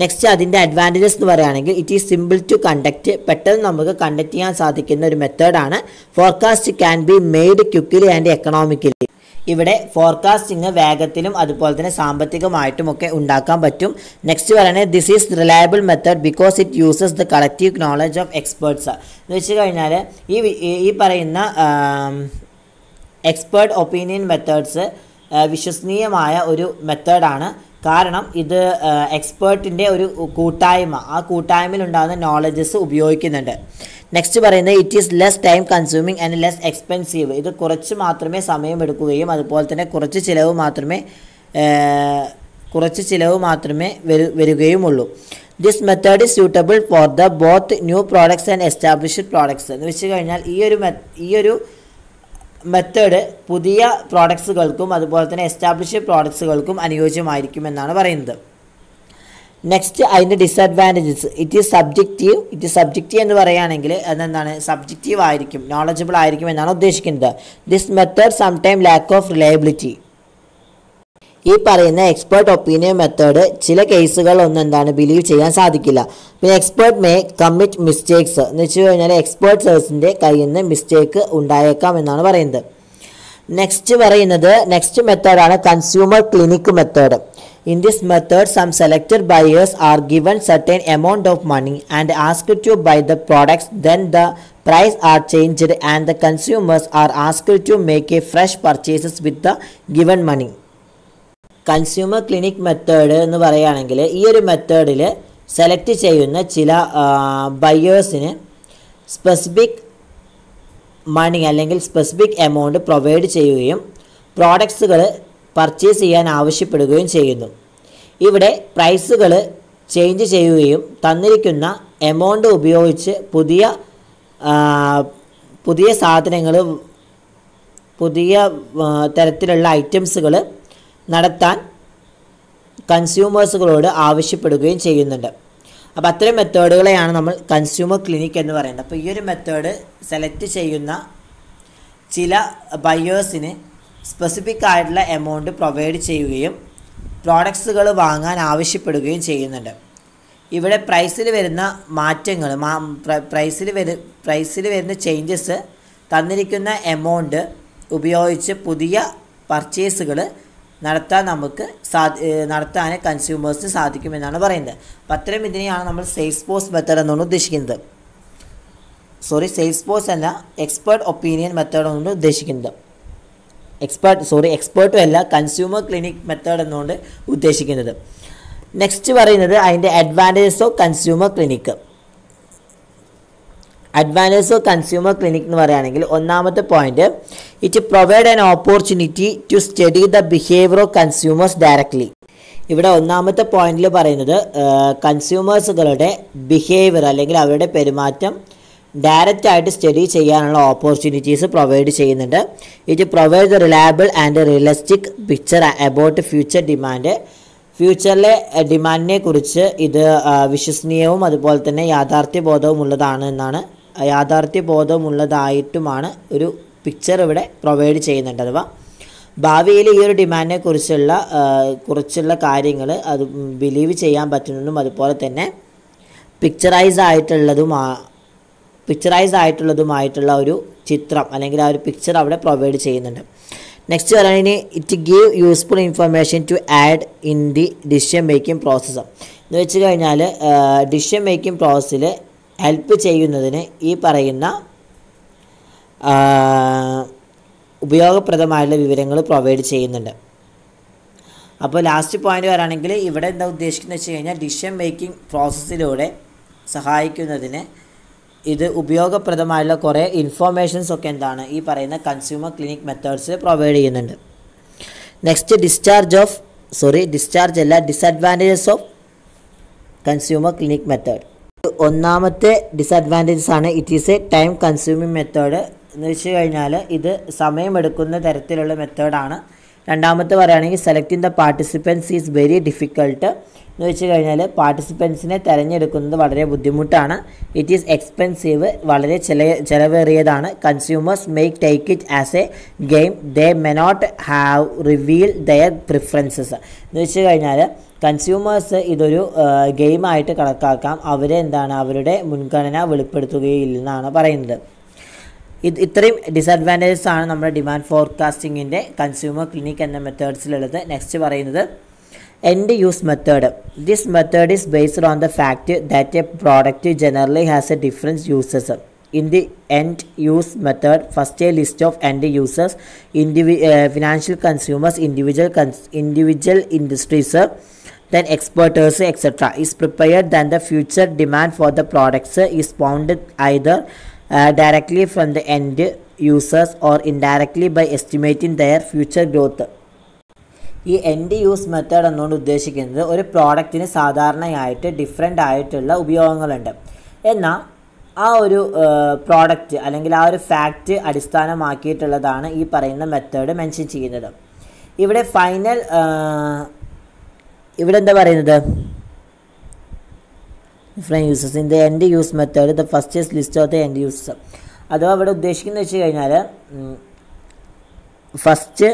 നെക്സ്റ്റ് അതിൻ്റെ അഡ്വാൻറ്റേജസ് എന്ന് പറയുകയാണെങ്കിൽ it is simple to conduct, പെട്ടെന്ന് നമുക്ക് കണ്ടക്ട് ചെയ്യാൻ സാധിക്കുന്ന ഒരു മെത്തേഡാണ്. Forecast can be made quickly and economically. ഇവിടെ ഫോർകാസ്റ്റിംഗ് വേഗത്തിലും അതുപോലെ തന്നെ സാമ്പത്തികമായിട്ടും ഒക്കെ ഉണ്ടാക്കാൻ പറ്റും. നെക്സ്റ്റ് പറയുന്നത് this is reliable method because it uses the collective knowledge of experts. എന്ന് വെച്ച് കഴിഞ്ഞാൽ ഈ പറയുന്ന എക്സ്പേർട്ട് ഒപ്പീനിയൻ മെത്തേഡ്സ് വിശ്വസനീയമായ ഒരു മെത്തേഡാണ്. കാരണം ഇത് എക്സ്പേർട്ടിൻ്റെ ഒരു കൂട്ടായ്മ, ആ കൂട്ടായ്മയിൽ ഉണ്ടാകുന്ന നോളജസ് ഉപയോഗിക്കുന്നുണ്ട്. നെക്സ്റ്റ് പറയുന്നത് it is less time consuming and less expensive. ഇത് കുറച്ച് മാത്രമേ സമയമെടുക്കുകയും അതുപോലെ തന്നെ കുറച്ച് ചിലവ് മാത്രമേ വരികയുമുള്ളൂ. This method is suitable for the both new products and established products. എന്ന് വെച്ച് കഴിഞ്ഞാൽ ഈ ഒരു മെത്തേഡ് പുതിയ പ്രോഡക്ട്സുകൾക്കും അതുപോലെ തന്നെ എസ്റ്റാബ്ലിഷ്ഡ് പ്രോഡക്ട്സുകൾക്കും അനുയോജ്യമായിരിക്കും എന്നാണ് പറയുന്നത്. നെക്സ്റ്റ് അതിൻ്റെ ഡിസഡ്വാൻറ്റേജസ്. ഇറ്റ് ഈസ് സബ്ജക്റ്റീവ് എന്ന് പറയുകയാണെങ്കിൽ അതെന്താണ്, സബ്ജക്റ്റീവ് ആയിരിക്കും, നോളജബിൾ ആയിരിക്കും എന്നാണ് ഉദ്ദേശിക്കുന്നത്. This method sometime lack of reliability. ഈ പറയുന്ന എക്സ്പേർട്ട് ഒപ്പീനിയൻ മെത്തേഡ് ചില കേസുകളൊന്നും എന്താണ് ബിലീവ് ചെയ്യാൻ സാധിക്കില്ല. പിന്നെ എക്സ്പേർട്ട് മേ കമ്മിറ്റ് മിസ്റ്റേക്സ്. എന്ന് വെച്ച് കഴിഞ്ഞാൽ എക്സ്പേർട്സിൻ്റെ കയ്യിൽ നിന്ന് മിസ്റ്റേക്ക് ഉണ്ടായേക്കാം എന്നാണ് പറയുന്നത്. നെക്സ്റ്റ് മെത്തേഡാണ് consumer clinic method. In this method, some selected buyers are given certain amount of money and asked to buy the products. Then the price are changed and the consumers are asked to make a fresh purchases with the given money. Consumer clinic method എന്ന് പറയുകയാണെങ്കിൽ ഈ ഒരു മെത്തേഡിൽ select ചെയ്യുന്ന ചില ബയേഴ്സിന് specific മണി അല്ലെങ്കിൽ specific amount provide ചെയ്യുകയും പ്രോഡക്ട്സുകൾ purchase ചെയ്യാൻ ആവശ്യപ്പെടുകയും ചെയ്യുന്നു. ഇവിടെ പ്രൈസുകൾ ചേഞ്ച് ചെയ്യുകയും തന്നിരിക്കുന്ന എമൗണ്ട് ഉപയോഗിച്ച് പുതിയ സാധനങ്ങൾ, പുതിയ തരത്തിലുള്ള ഐറ്റംസുകൾ നടത്താൻ കൺസ്യൂമേഴ്സുകളോട് ആവശ്യപ്പെടുകയും ചെയ്യുന്നുണ്ട്. അപ്പോൾ അത്തരം മെത്തേഡുകളെയാണ് നമ്മൾ കൺസ്യൂമർ ക്ലിനിക് എന്ന് പറയുന്നത്. അപ്പോൾ ഈ ഒരു മെത്തേഡ് സെലക്ട് ചെയ്യുന്ന ചില ബയേഴ്സിന് സ്പെസിഫിക് ആയിട്ടുള്ള എമൗണ്ട് പ്രൊവൈഡ് ചെയ്യുകയും പ്രോഡക്ട്സുകൾ വാങ്ങാൻ ആവശ്യപ്പെടുകയും ചെയ്യുന്നുണ്ട്. ഇവിടെ പ്രൈസിൽ വരുന്ന മാറ്റങ്ങൾ, പ്രൈസിൽ വരുന്ന ചേഞ്ചസ് തന്നിരിക്കുന്ന എമൗണ്ട് ഉപയോഗിച്ച് പുതിയ പർച്ചേസുകൾ നടത്താൻ കൺസ്യൂമേഴ്സിന് സാധിക്കുമെന്നാണ് പറയുന്നത്. അപ്പോൾ അത്തരം ഇതിനെയാണ് നമ്മൾ സെയിൽസ് ഫോഴ്സ് മെത്തേഡ് എന്നാണ് ഉദ്ദേശിക്കുന്നത്. സെയിൽസ് അല്ല, എക്സ്പേർട്ട് ഒപ്പീനിയൻ മെത്തേഡ് എന്നാണ് ഉദ്ദേശിക്കുന്നത്. എക്സ്പേർട്ടും അല്ല, കൺസ്യൂമർ ക്ലിനിക് മെത്തേഡ് എന്നുകൊണ്ട് ഉദ്ദേശിക്കുന്നത്. നെക്സ്റ്റ് പറയുന്നത് അതിൻ്റെ advantages of consumer clinic. Advantages of consumer clinic എന്ന് പറയുകയാണെങ്കിൽ ഒന്നാമത്തെ point, it provide an opportunity to study the behaviour of consumers directly. ഇവിടെ ഒന്നാമത്തെ പോയിന്റിൽ പറയുന്നത് കൺസ്യൂമേഴ്സുകളുടെ ബിഹേവിയർ അല്ലെങ്കിൽ അവരുടെ പെരുമാറ്റം ഡയറക്റ്റ് ആയിട്ട് സ്റ്റഡി ചെയ്യാനുള്ള ഓപ്പർച്യൂണിറ്റീസ് പ്രൊവൈഡ് ചെയ്യുന്നുണ്ട്. It provide the reliable and realistic picture about future demand. ഫ്യൂച്ചറിലെ ഡിമാൻഡിനെ കുറിച്ച് ഇത് വിശ്വസനീയവും അതുപോലെ തന്നെ യാഥാർത്ഥ്യബോധമുള്ളതായിട്ടുമാണ് ഒരു പിക്ചർ ഇവിടെ പ്രൊവൈഡ് ചെയ്യുന്നുണ്ട്. അഥവാ ഭാവിയിൽ ഈ ഒരു ഡിമാൻഡിനെ കുറിച്ചുള്ള കാര്യങ്ങൾ അത് ബിലീവ് ചെയ്യാൻ പറ്റുന്നതും അതുപോലെ തന്നെ പിക്ചറൈസ് ആയിട്ടുള്ളതും പിക്ചറൈസ് ആയിട്ടുള്ളതുമായിട്ടുള്ള ഒരു ചിത്രം അല്ലെങ്കിൽ ആ ഒരു പിക്ചർ അവിടെ പ്രൊവൈഡ് ചെയ്യുന്നുണ്ട്. നെക്സ്റ്റ് പറയുകയാണെങ്കിൽ it give useful information to add in the decision making process എന്ന് വെച്ച് കഴിഞ്ഞാൽ ഡിസിഷൻ മേക്കിംഗ് പ്രോസസ്സിൽ ഹെൽപ്പ് ചെയ്യുന്നതിന് ഈ പറയുന്ന ഉപയോഗപ്രദമായുള്ള വിവരങ്ങൾ പ്രൊവൈഡ് ചെയ്യുന്നുണ്ട്. അപ്പോൾ ലാസ്റ്റ് പോയിന്റ് പറയുകയാണെങ്കിൽ ഇവിടെ എന്താ ഉദ്ദേശിക്കുന്നത് വെച്ച് കഴിഞ്ഞാൽ ഡിസിഷൻ മേക്കിംഗ് പ്രോസസ്സിലൂടെ സഹായിക്കുന്നതിന് ഇത് ഉപയോഗപ്രദമായുള്ള കുറേ ഇൻഫോർമേഷൻസ് ഒക്കെ എന്താണ് ഈ പറയുന്ന കൺസ്യൂമർ ക്ലിനിക് മെത്തേഡ്സ് പ്രൊവൈഡ് ചെയ്യുന്നുണ്ട്. Next disadvantages of consumer clinic method. ഒന്നാമത്തെ ഡിസഡ്വാൻറ്റേജസ് ആണ് it is A time consuming method എന്ന് വെച്ച് കഴിഞ്ഞാൽ ഇത് സമയമെടുക്കുന്ന തരത്തിലുള്ള മെത്തേഡാണ്. രണ്ടാമത്തെ പറയുകയാണെങ്കിൽ selecting the participants is very difficult എന്ന് വെച്ച് കഴിഞ്ഞാൽ പാർട്ടിസിപ്പൻസിനെ തിരഞ്ഞെടുക്കുന്നത് വളരെ ബുദ്ധിമുട്ടാണ്. ഇറ്റ് ഈസ് എക്സ്പെൻസീവ്, വളരെ ചിലവേറിയതാണ്. Consumers make take it as a game, they may not have reveal their preferences എന്ന് വെച്ച് കഴിഞ്ഞാൽ കൺസ്യൂമേഴ്സ് ഇതൊരു ഗെയിമായിട്ട് കണക്കാക്കാം. അവരുടെ മുൻഗണന വെളിപ്പെടുത്തുകയില്ലെന്നാണ് പറയുന്നത്. ഇത്രയും ഡിസഡ്വാൻറ്റേജസ് ആണ് നമ്മുടെ ഡിമാൻഡ് ഫോർകാസ്റ്റിങ്ങിൻ്റെ കൺസ്യൂമർ ക്ലിനിക് എന്ന മെത്തേഡ്സിലുള്ളത്. നെക്സ്റ്റ് പറയുന്നത് end use method. This method is based on the fact that A product generally has A different uses. In the end use method, first a list of end users, financial consumers, individual industries, then exporters, etc. is prepared. Then the future demand for the products is found either directly from the end users or indirectly by estimating their future growth. ഈ end use method എന്നുകൊണ്ട് ഉദ്ദേശിക്കുന്നത് ഒരു പ്രോഡക്റ്റിന് സാധാരണയായിട്ട് different ആയിട്ടുള്ള ഉപയോഗങ്ങളുണ്ട്. എന്നാൽ ആ ഒരു പ്രോഡക്റ്റ് അല്ലെങ്കിൽ ആ ഒരു ഫാക്റ്റ് അടിസ്ഥാനമാക്കിയിട്ടുള്ളതാണ് ഈ പറയുന്ന മെത്തേഡ് മെൻഷൻ ചെയ്യുന്നത്. ഇവിടെ എന്താ പറയുന്നത് different users in the end use method the first is list of the end users. അഥവാ ഇവിടെ ഉദ്ദേശിക്കുന്നത് വെച്ച് കഴിഞ്ഞാൽ ഫസ്റ്റ്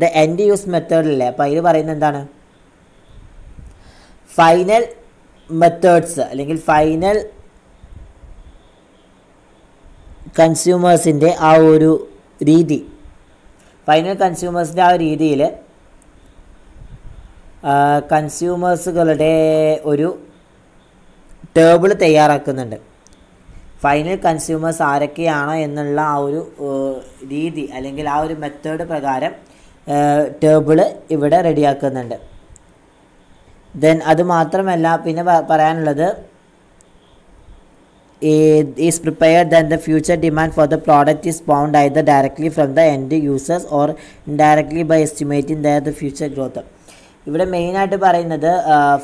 ദ എൻഡ് യൂസ് മെത്തേഡിലെ അപ്പോൾ അതിൽ പറയുന്നത് എന്താണ് ഫൈനൽ മെത്തേഡ്സ് അല്ലെങ്കിൽ ഫൈനൽ കൺസ്യൂമേഴ്സിൻ്റെ ആ ഒരു രീതി, ഫൈനൽ കൺസ്യൂമേഴ്സിൻ്റെ ആ ഒരു രീതിയിൽ കൺസ്യൂമേഴ്സുകളുടെ ഒരു ടേബിൾ തയ്യാറാക്കുന്നുണ്ട്. ഫൈനൽ കൺസ്യൂമേഴ്സ് ആരൊക്കെയാണോ എന്നുള്ള ആ ഒരു രീതി അല്ലെങ്കിൽ ആ ഒരു മെത്തേഡ് പ്രകാരം ടേബിള് ഇവിടെ റെഡിയാക്കുന്നുണ്ട്. ദെൻ അതുമാത്രമല്ല പിന്നെ പറയാനുള്ളത് is prepared then the future demand for the product is found either directly from the end users or indirectly by estimating the future growth. ഇവിടെ മെയിനായിട്ട് പറയുന്നത്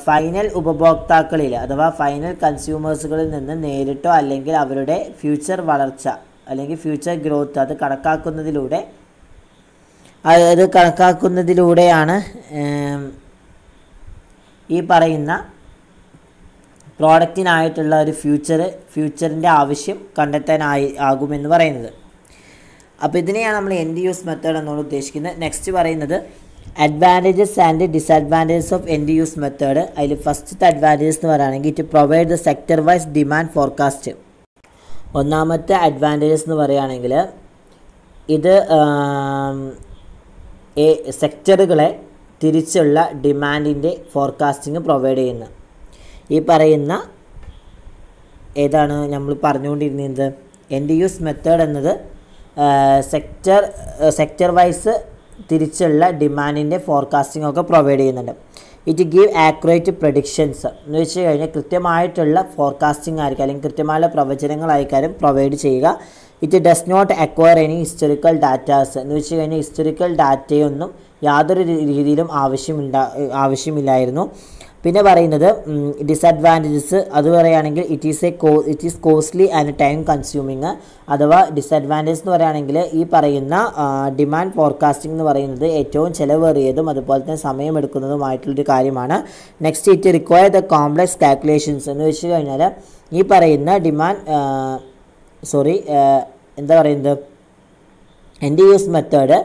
ഫൈനൽ ഉപഭോക്താക്കളിൽ അഥവാ ഫൈനൽ കൺസ്യൂമേഴ്സുകളിൽ നിന്ന് നേരിട്ടോ അല്ലെങ്കിൽ അവരുടെ ഫ്യൂച്ചർ വളർച്ച അല്ലെങ്കിൽ ഫ്യൂച്ചർ ഗ്രോത്ത് അത് കണക്കാക്കുന്നതിലൂടെയാണ് ഈ പറയുന്ന പ്രോഡക്റ്റിനായിട്ടുള്ള ഒരു ഫ്യൂച്ചറിൻ്റെ ആവശ്യം ആകുമെന്ന് പറയുന്നത്. അപ്പോൾ ഇതിനെയാണ് നമ്മൾ എൻഡ് യൂസ് മെത്തേഡ് എന്നാണ് ഉദ്ദേശിക്കുന്നത്. നെക്സ്റ്റ് പറയുന്നത് advantages and disadvantages of end use method. അതിൽ ഫസ്റ്റത്തെ അഡ്വാൻറ്റേജസ് എന്ന് പറയുകയാണെങ്കിൽ it provide the sector vice demand forecast. ഒന്നാമത്തെ അഡ്വാൻറ്റേജസ് എന്ന് പറയുകയാണെങ്കിൽ ഇത് സെക്ടറുകളെ തിരിച്ചുള്ള ഡിമാൻഡിൻ്റെ ഫോർകാസ്റ്റിംഗ് പ്രൊവൈഡ് ചെയ്യുന്നു. ഈ പറയുന്ന ഏതാണ് നമ്മൾ പറഞ്ഞുകൊണ്ടിരുന്നത് എൻഡ് യൂസ് മെത്തേഡ് എന്നത് സെക്ടർ വൈസ് തിരിച്ചുള്ള ഡിമാൻഡിൻ്റെ ഫോർകാസ്റ്റിംഗ് ഒക്കെ പ്രൊവൈഡ് ചെയ്യുന്നുണ്ട്. ഇറ്റ് ഗീവ് ആക്യുറേറ്റ് പ്രഡിക്ഷൻസ് എന്ന് വെച്ച് കഴിഞ്ഞാൽ കൃത്യമായിട്ടുള്ള ഫോർകാസ്റ്റിംഗ് ആയിരിക്കും അല്ലെങ്കിൽ കൃത്യമായുള്ള പ്രവചനങ്ങളായിരിക്കും പ്രൊവൈഡ് ചെയ്യുക. It does not acquire any historical datas എന്ന് വെച്ച് കഴിഞ്ഞാൽ ഹിസ്റ്റോറിക്കൽ ഡാറ്റയൊന്നും യാതൊരു രീതിയിലും ആവശ്യമില്ലായിരുന്നു. പിന്നെ പറയുന്നത് ഡിസഡ്വാൻറ്റേജസ് അത് പറയുകയാണെങ്കിൽ it is costly and time consuming. അഥവാ ഡിസഡ്വാൻറ്റേജ് എന്ന് പറയുകയാണെങ്കിൽ ഈ പറയുന്ന ഡിമാൻഡ് ഫോർകാസ്റ്റിംഗ് എന്ന് പറയുന്നത് ഏറ്റവും ചിലവേറിയതും അതുപോലെ തന്നെ സമയമെടുക്കുന്നതുമായിട്ടുള്ളൊരു കാര്യമാണ്. Next it require the complex calculations എന്ന് വെച്ച് കഴിഞ്ഞാൽ ഈ പറയുന്ന എൻഡ് യൂസ് മെത്തേഡ്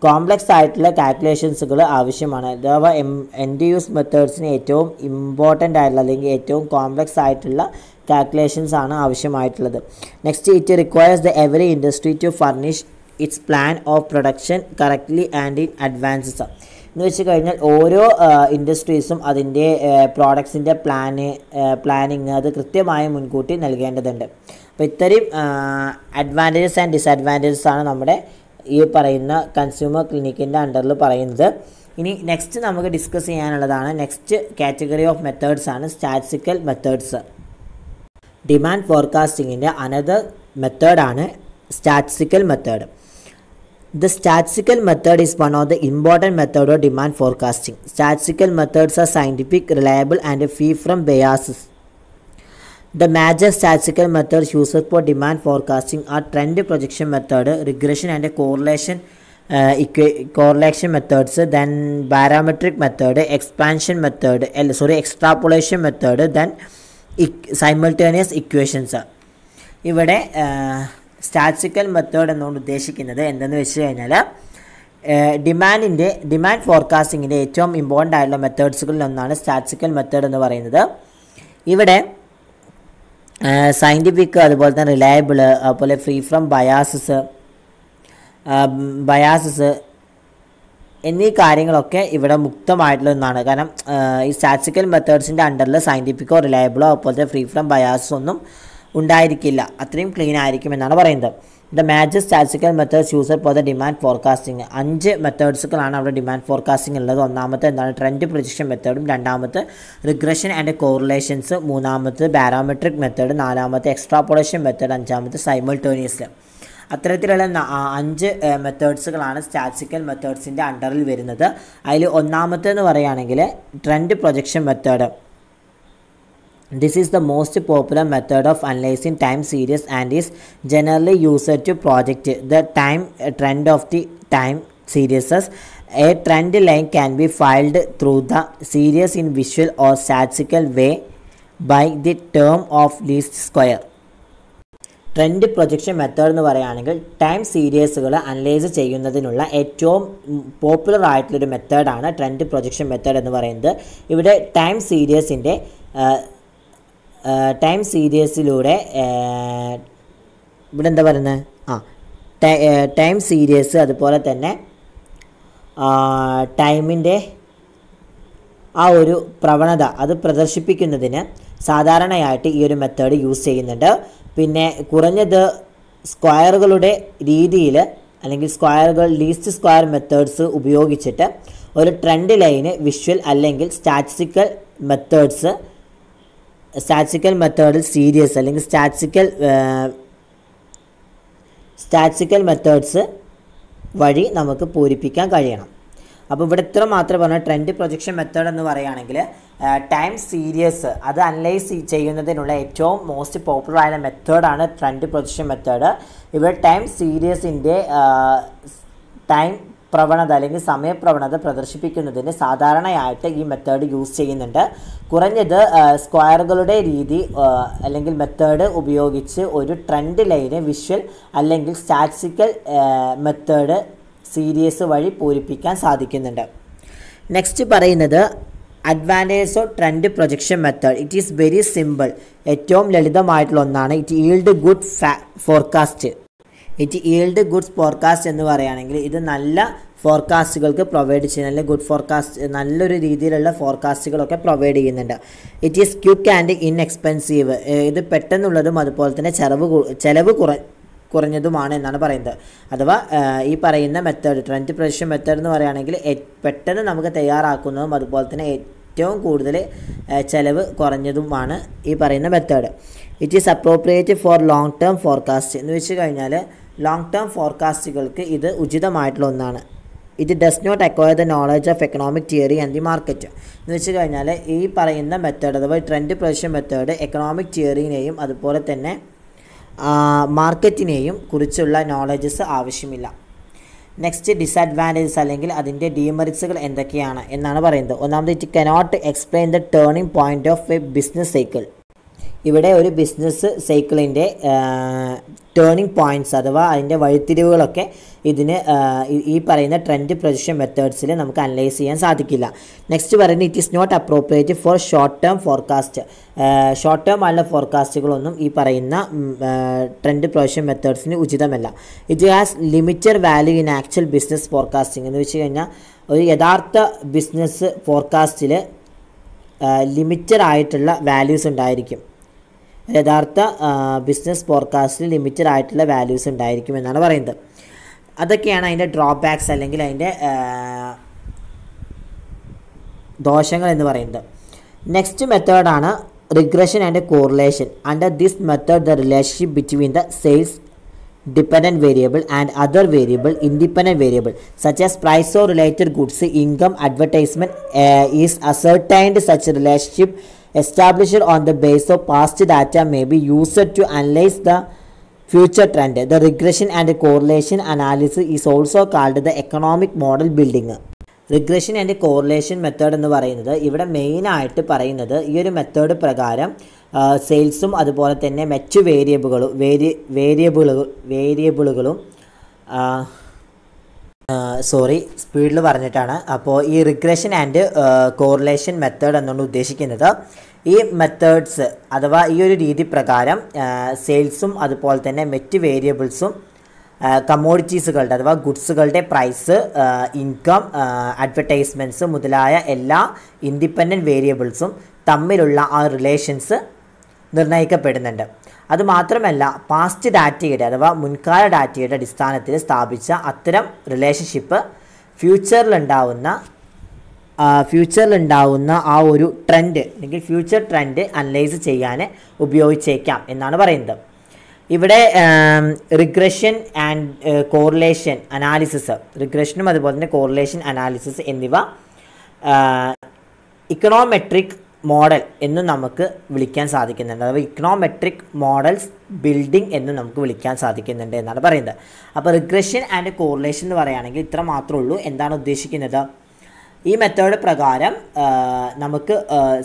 കോംപ്ലക്സ് ആയിട്ടുള്ള കാൽക്കുലേഷൻസുകൾ ആവശ്യമാണ്. അഥവാ എൻഡ് യൂസ് മെത്തേഡ്സിന് ഏറ്റവും ഇമ്പോർട്ടൻ്റ് ആയിട്ടുള്ള അല്ലെങ്കിൽ ഏറ്റവും കോംപ്ലക്സ് ആയിട്ടുള്ള കാൽക്കുലേഷൻസ് ആണ് ആവശ്യമായിട്ടുള്ളത്. Next, it requires the every industry to furnish its plan of production correctly and in advances. എന്ന് വെച്ച് കഴിഞ്ഞാൽ ഓരോ ഇൻഡസ്ട്രീസും അതിൻ്റെ പ്രോഡക്ട്സിൻ്റെ പ്ലാനിങ് അത് കൃത്യമായി മുൻകൂട്ടി നൽകേണ്ടതുണ്ട്. അപ്പോൾ ഇത്രയും അഡ്വാൻറ്റേജസ് ആൻഡ് ഡിസഡ്വാൻറ്റേജസ് ആണ് നമ്മുടെ ഈ പറയുന്ന കൺസ്യൂമർ ക്ലിനിക്കിൻ്റെ അണ്ടറിൽ പറയുന്നത്. ഇനി നെക്സ്റ്റ് നമുക്ക് ഡിസ്കസ് ചെയ്യാനുള്ളതാണ് നെക്സ്റ്റ് കാറ്റഗറി ഓഫ് മെത്തേഡ്സ് ആണ് സ്റ്റാറ്റിസ്റ്റിക്കൽ മെത്തേഡ്സ്. ഡിമാൻഡ് ഫോർകാസ്റ്റിങ്ങിൻ്റെ അനദർ മെത്തേഡാണ് statistical method. The statistical method is one of the important methods of demand forecasting. Statistical methods are scientific, reliable, and free from biases. The major statistical methods used for demand forecasting are trend projection method, regression and correlation methods, then barometric method, extrapolation method, then simultaneous equations. ഇവിടെ statistical method എന്നുകൊണ്ട് ഉദ്ദേശിക്കുന്നത് എന്തെന്ന് വെച്ച് കഴിഞ്ഞാൽ demand ഫോർകാസ്റ്റിങ്ങിൻ്റെ ഏറ്റവും important ആയിട്ടുള്ള മെത്തേഡ്സുകളിൽ ഒന്നാണ് statistical method എന്ന് പറയുന്നത്. ഇവിടെ സയൻറ്റിഫിക്, അതുപോലെ തന്നെ റിലയബിൾ, അതുപോലെ ഫ്രീ ഫ്രം ബയാസസ് എന്നീ കാര്യങ്ങളൊക്കെ ഇവിടെ മുക്തമായിട്ടുള്ള ഒന്നാണ്. കാരണം ഈ സ്റ്റാറ്റിസ്റ്റിക്കൽ മെത്തേഡ്സിൻ്റെ അണ്ടറിൽ സയൻറ്റിഫിക്കോ റിലയബിളോ അതുപോലെ ഫ്രീ ഫ്രം ബയാസസ് ഒന്നും ഉണ്ടായിരിക്കില്ല, അത്രയും ക്ലീൻ ആയിരിക്കും എന്നാണ് പറയുന്നത്. The major statistical methods user for the demand forecasting. 5 മെത്തേഡ്സുകളാണ് അവിടെ ഡിമാൻഡ് ഫോർകാസ്റ്റിംഗ് ഉള്ളത്. ഒന്നാമത്തെ എന്താണ് ട്രെൻഡ് പ്രൊജക്ഷൻ മെത്തേഡും, രണ്ടാമത്തെ റിഗ്രഷൻ ആൻഡ് കോറിലേഷൻസ്, മൂന്നാമത്തെ ബാരോമെട്രിക് മെത്തേഡ്, നാലാമത്തെ എക്സ്ട്രാപോളേഷൻ മെത്തേഡ്, അഞ്ചാമത്തെ സൈമൾട്ടേനിയസ്. അത്തരത്തിലുള്ള 5 മെത്തേഡ്സുകളാണ് സ്റ്റാറ്റിസ്റ്റിക്കൽ മെത്തേഡ്സിൻ്റെ അണ്ടറിൽ വരുന്നത്. അതിൽ ഒന്നാമത്തേന്ന് പറയുകയാണെങ്കിൽ trend projection method. This is the most popular method of analyzing time series and is generally used to project the time trend of the time series. A trend line can be filed through the series in visual or statistical way by the term of least square. Trend projection method എന്ന് പറയുകയാണെങ്കിൽ time സീരീസുകൾ analyse ചെയ്യുന്നതിനുള്ള ഏറ്റവും popular ആയിട്ടുള്ളൊരു മെത്തേഡാണ് trend projection method എന്ന് പറയുന്നത്. ഇവിടെ time സീരീസിലൂടെ ഇവിടെ എന്താ പറയുന്നത് ടൈം സീരീസ് അതുപോലെ തന്നെ ടൈമിൻ്റെ ആ ഒരു പ്രവണത അത് പ്രദർശിപ്പിക്കുന്നതിന് സാധാരണയായിട്ട് ഈ ഒരു മെത്തേഡ് യൂസ് ചെയ്യുന്നുണ്ട്. പിന്നെ കുറഞ്ഞത് സ്ക്വയറുകളുടെ രീതിയിൽ അല്ലെങ്കിൽ ലീസ്റ്റ് സ്ക്വയർ മെത്തേഡ്സ് ഉപയോഗിച്ചിട്ട് ഒരു ട്രെൻഡ് ലൈന് വിഷ്വൽ അല്ലെങ്കിൽ സ്റ്റാറ്റിസ്റ്റിക്കൽ മെത്തേഡിൽ സീരീസ് അല്ലെങ്കിൽ സ്റ്റാറ്റിസ്റ്റിക്കൽ മെത്തേഡ്സ് വഴി നമുക്ക് പൂരിപ്പിക്കാൻ കഴിയണം. അപ്പോൾ ഇവിടെ ഇത്ര മാത്രം പറഞ്ഞാൽ ട്രെൻഡ് പ്രൊജക്ഷൻ മെത്തേഡ് എന്ന് പറയുകയാണെങ്കിൽ ടൈം സീരീസ് അത് അനലൈസ് ചെയ്യുന്നതിനുള്ള ഏറ്റവും മോസ്റ്റ് പോപ്പുലർ ആയ മെത്തേഡാണ് ട്രെൻഡ് പ്രൊജക്ഷൻ മെത്തേഡ്. ഇവിടെ ടൈം സീരീസിൻ്റെ ടൈം പ്രവണത അല്ലെങ്കിൽ സമയപ്രവണത പ്രദർശിപ്പിക്കുന്നതിന് സാധാരണയായിട്ട് ഈ മെത്തേഡ് യൂസ് ചെയ്യുന്നുണ്ട്. കുറഞ്ഞത് സ്ക്വയറുകളുടെ രീതി അല്ലെങ്കിൽ മെത്തേഡ് ഉപയോഗിച്ച് ഒരു ട്രെൻഡ് ലൈന് വിഷ്വൽ അല്ലെങ്കിൽ സ്റ്റാറ്റിസ്റ്റിക്കൽ മെത്തേഡ് സീരീസ് വഴി പൂരിപ്പിക്കാൻ സാധിക്കുന്നുണ്ട്. നെക്സ്റ്റ് പറയുന്നത് advantage of trend projection method. It is very simple, ഏറ്റവും ലളിതമായിട്ടുള്ള ഒന്നാണ്. ഇറ്റ് ഈൽഡ് ഗുഡ് ഫോർകാസ്റ്റ് എന്ന് പറയുകയാണെങ്കിൽ ഇത് നല്ല ഫോർകാസ്റ്റുകൾക്ക് പ്രൊവൈഡ് ചെയ്യുന്ന നല്ലൊരു രീതിയിലുള്ള ഫോർകാസ്റ്റുകളൊക്കെ പ്രൊവൈഡ് ചെയ്യുന്നുണ്ട്. It is quick and inexpensive. ഇത് പെട്ടെന്നുള്ളതും അതുപോലെ തന്നെ ചെലവ് കുറഞ്ഞതുമാണ് എന്നാണ് പറയുന്നത്. അഥവാ ഈ പറയുന്ന മെത്തേഡ് ട്രെൻഡ് പ്രൊജക്ഷൻ മെത്തേഡ് എന്ന് പറയുകയാണെങ്കിൽ പെട്ടെന്ന് നമുക്ക് തയ്യാറാക്കുന്നതും അതുപോലെ തന്നെ ഏറ്റവും കൂടുതൽ ചെലവ് കുറഞ്ഞതുമാണ് ഈ പറയുന്ന method. It is appropriate for long term forecast. എന്ന് വെച്ച് കഴിഞ്ഞാൽ ലോങ് ടേം ഫോർകാസ്റ്റുകൾക്ക് ഇത് ഉചിതമായിട്ടുള്ള ഒന്നാണ്. It does not acquire the knowledge of economic theory and the market. എന്ന് വെച്ച് കഴിഞ്ഞാൽ ഈ പറയുന്ന മെത്തേഡ് അഥവാ ട്രെൻഡ് പ്രൊജക്ഷൻ മെത്തേഡ് എക്കണോമിക് തിയറിനെയും അതുപോലെ തന്നെ മാർക്കറ്റിനെയും കുറിച്ചുള്ള നോളജസ് ആവശ്യമില്ല. നെക്സ്റ്റ് ഡിസഡ്വാൻറ്റേജസ് അല്ലെങ്കിൽ അതിൻ്റെ ഡീമെറിറ്റ്സുകൾ എന്തൊക്കെയാണ് എന്നാണ് പറയുന്നത്. ഒന്നാമത് it cannot explain the turning point of A business cycle. ഇവിടെ ഒരു ബിസിനസ് സൈക്കിളിൻ്റെ ടേണിംഗ് പോയിൻറ്റ്സ് അഥവാ അതിൻ്റെ വഴിത്തിരിവുകളൊക്കെ ഇതിന് ഈ പറയുന്ന ട്രെൻഡ് പ്രൊജക്ഷൻ മെത്തേഡ്സിൽ നമുക്ക് അനലൈസ് ചെയ്യാൻ സാധിക്കില്ല. നെക്സ്റ്റ് പറയുന്നത് it is not appropriate for short term forecast. Short term ആയുള്ള ഫോർകാസ്റ്റുകളൊന്നും ഈ പറയുന്ന ട്രെൻഡ് പ്രൊജക്ഷൻ മെത്തേഡ്സിന് ഉചിതമല്ല. It has limited value in actual business forecasting എന്ന് വെച്ച് കഴിഞ്ഞാൽ ഒരു യഥാർത്ഥ ബിസിനസ് ഫോർകാസ്റ്റിൽ ലിമിറ്റഡ് ആയിട്ടുള്ള വാല്യൂസ് ഉണ്ടായിരിക്കും. യഥാർത്ഥ ബിസിനസ് ഫോർകാസ്റ്റിൽ ലിമിറ്റഡ് ആയിട്ടുള്ള വാല്യൂസ് ഉണ്ടായിരിക്കും എന്നാണ് പറയുന്നത്. അതൊക്കെയാണ് അതിൻ്റെ ഡ്രോബാക്സ് അല്ലെങ്കിൽ അതിൻ്റെ ദോഷങ്ങൾ എന്ന് പറയുന്നത്. നെക്സ്റ്റ് മെത്തേഡാണ് regression and correlation. Under this method the relationship between the sales dependent variable and other variable independent variable such as price or related goods, income, advertisement is ascertained. Such relationship established on the basis of past data may be used to analyze the future trend. The regression and correlation analysis is also called the economic model building. Regression and correlation method എന്ന് പറയുന്നത് ഇവിടെ മെയിനായിട്ട് പറയുന്നത് ഈ ഒരു method പ്രകാരം സെയിൽസും അതുപോലെ തന്നെ മറ്റ് വേരിയബിളുകളും സ്പീഡിൽ പറഞ്ഞിട്ടാണ്. അപ്പോൾ ഈ റിഗ്രഷൻ ആൻഡ് കോറിലേഷൻ മെത്തേഡ് എന്നുകൊണ്ട് ഉദ്ദേശിക്കുന്നത് ഈ മെത്തേഡ്സ് അഥവാ ഈ ഒരു രീതി പ്രകാരം സെയിൽസും അതുപോലെ തന്നെ മറ്റ് വേരിയബിൾസും കമ്മോഡിറ്റീസുകളുടെ അഥവാ ഗുഡ്സുകളുടെ പ്രൈസ്, ഇൻകം, അഡ്വർടൈസ്മെൻറ്റ്സ് മുതലായ എല്ലാ ഇൻഡിപെൻഡൻറ്റ് വേരിയബിൾസും തമ്മിലുള്ള ആ റിലേഷൻസ് നിർണ്ണയിക്കപ്പെടുന്നുണ്ട്. അതുമാത്രമല്ല പാസ്റ്റ് ഡാറ്റയുടെ അഥവാ മുൻകാല ഡാറ്റയുടെ അടിസ്ഥാനത്തിൽ സ്ഥാപിച്ച അത്തരം റിലേഷൻഷിപ്പ് ഫ്യൂച്ചറിലുണ്ടാവുന്ന ആ ഒരു ട്രെൻഡ് അല്ലെങ്കിൽ ഫ്യൂച്ചർ ട്രെൻഡ് അനലൈസ് ചെയ്യാൻ ഉപയോഗിച്ചേക്കാം എന്നാണ് പറയുന്നത്. ഇവിടെ റിഗ്രഷൻ ആൻഡ് കോറിലേഷൻ അനാലിസിസ്, റിഗ്രഷനും അതുപോലെ തന്നെ കോറിലേഷൻ അനാലിസിസ് എന്നിവ ഇക്കണോമെട്രിക് മോഡൽ എന്നും നമുക്ക് വിളിക്കാൻ സാധിക്കുന്നുണ്ട്. അഥവാ ഇക്കണോമെട്രിക് മോഡൽസ് ബിൽഡിംഗ് എന്നും നമുക്ക് വിളിക്കാൻ സാധിക്കുന്നുണ്ട് എന്നാണ് പറയുന്നത്. അപ്പോൾ റിഗ്രഷൻ ആൻഡ് കോറിലേഷൻ എന്ന് പറയുകയാണെങ്കിൽ ഇത്ര മാത്രമേ ഉള്ളൂ. എന്താണ് ഉദ്ദേശിക്കുന്നത്? ഈ മെത്തേഡ് പ്രകാരം നമുക്ക്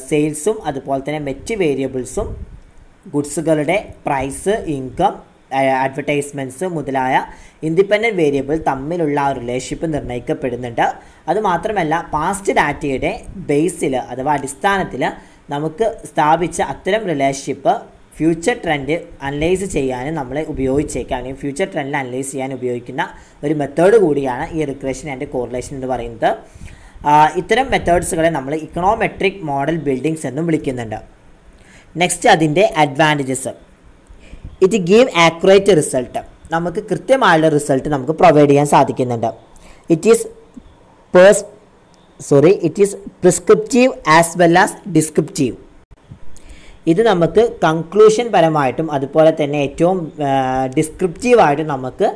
സെയിൽസും അതുപോലെ തന്നെ മറ്റ് വേരിയബിൾസും ഗുഡ്സുകളുടെ പ്രൈസ്, ഇൻകം, അഡ്വർടൈസ്മെൻറ്റ്സ് മുതലായ ഇൻഡിപെൻഡൻറ്റ് വേരിയബിൾ തമ്മിലുള്ള ആ റിലേഷൻഷിപ്പ് നിർണ്ണയിക്കപ്പെടുന്നുണ്ട്. അതുമാത്രമല്ല പാസ്റ്റ് ഡാറ്റയുടെ ബേസിൽ അഥവാ അടിസ്ഥാനത്തിൽ നമുക്ക് സ്ഥാപിച്ച അത്തരം റിലേഷൻഷിപ്പ് ഫ്യൂച്ചർ ട്രെൻഡ് അനലൈസ് ചെയ്യാനും നമ്മളെ ഉപയോഗിച്ചേക്കാം, അല്ലെങ്കിൽ ഫ്യൂച്ചർ ട്രെൻഡ് അനലൈസ് ചെയ്യാൻ ഉപയോഗിക്കുന്ന ഒരു മെത്തേഡ് കൂടിയാണ് ഈ റിഗ്രഷൻ ആൻഡ് കോറിലേഷൻ എന്ന് പറയുന്നത്. ഇത്തരം മെത്തേഡ്സുകളെ നമ്മൾ ഇക്കണോമെട്രിക് മോഡൽ ബിൽഡിങ്സ് എന്നും വിളിക്കുന്നുണ്ട്. നെക്സ്റ്റ് അതിൻ്റെ advantages. It give accurate result. നമുക്ക് കൃത്യമായുള്ള റിസൾട്ട് നമുക്ക് പ്രൊവൈഡ് ചെയ്യാൻ സാധിക്കുന്നുണ്ട്. It is prescriptive as well as descriptive. ഇത് നമുക്ക് കൺക്ലൂഷൻ പരമായിട്ടും അതുപോലെ തന്നെ ഏറ്റവും ഡിസ്ക്രിപ്റ്റീവായിട്ടും നമുക്ക്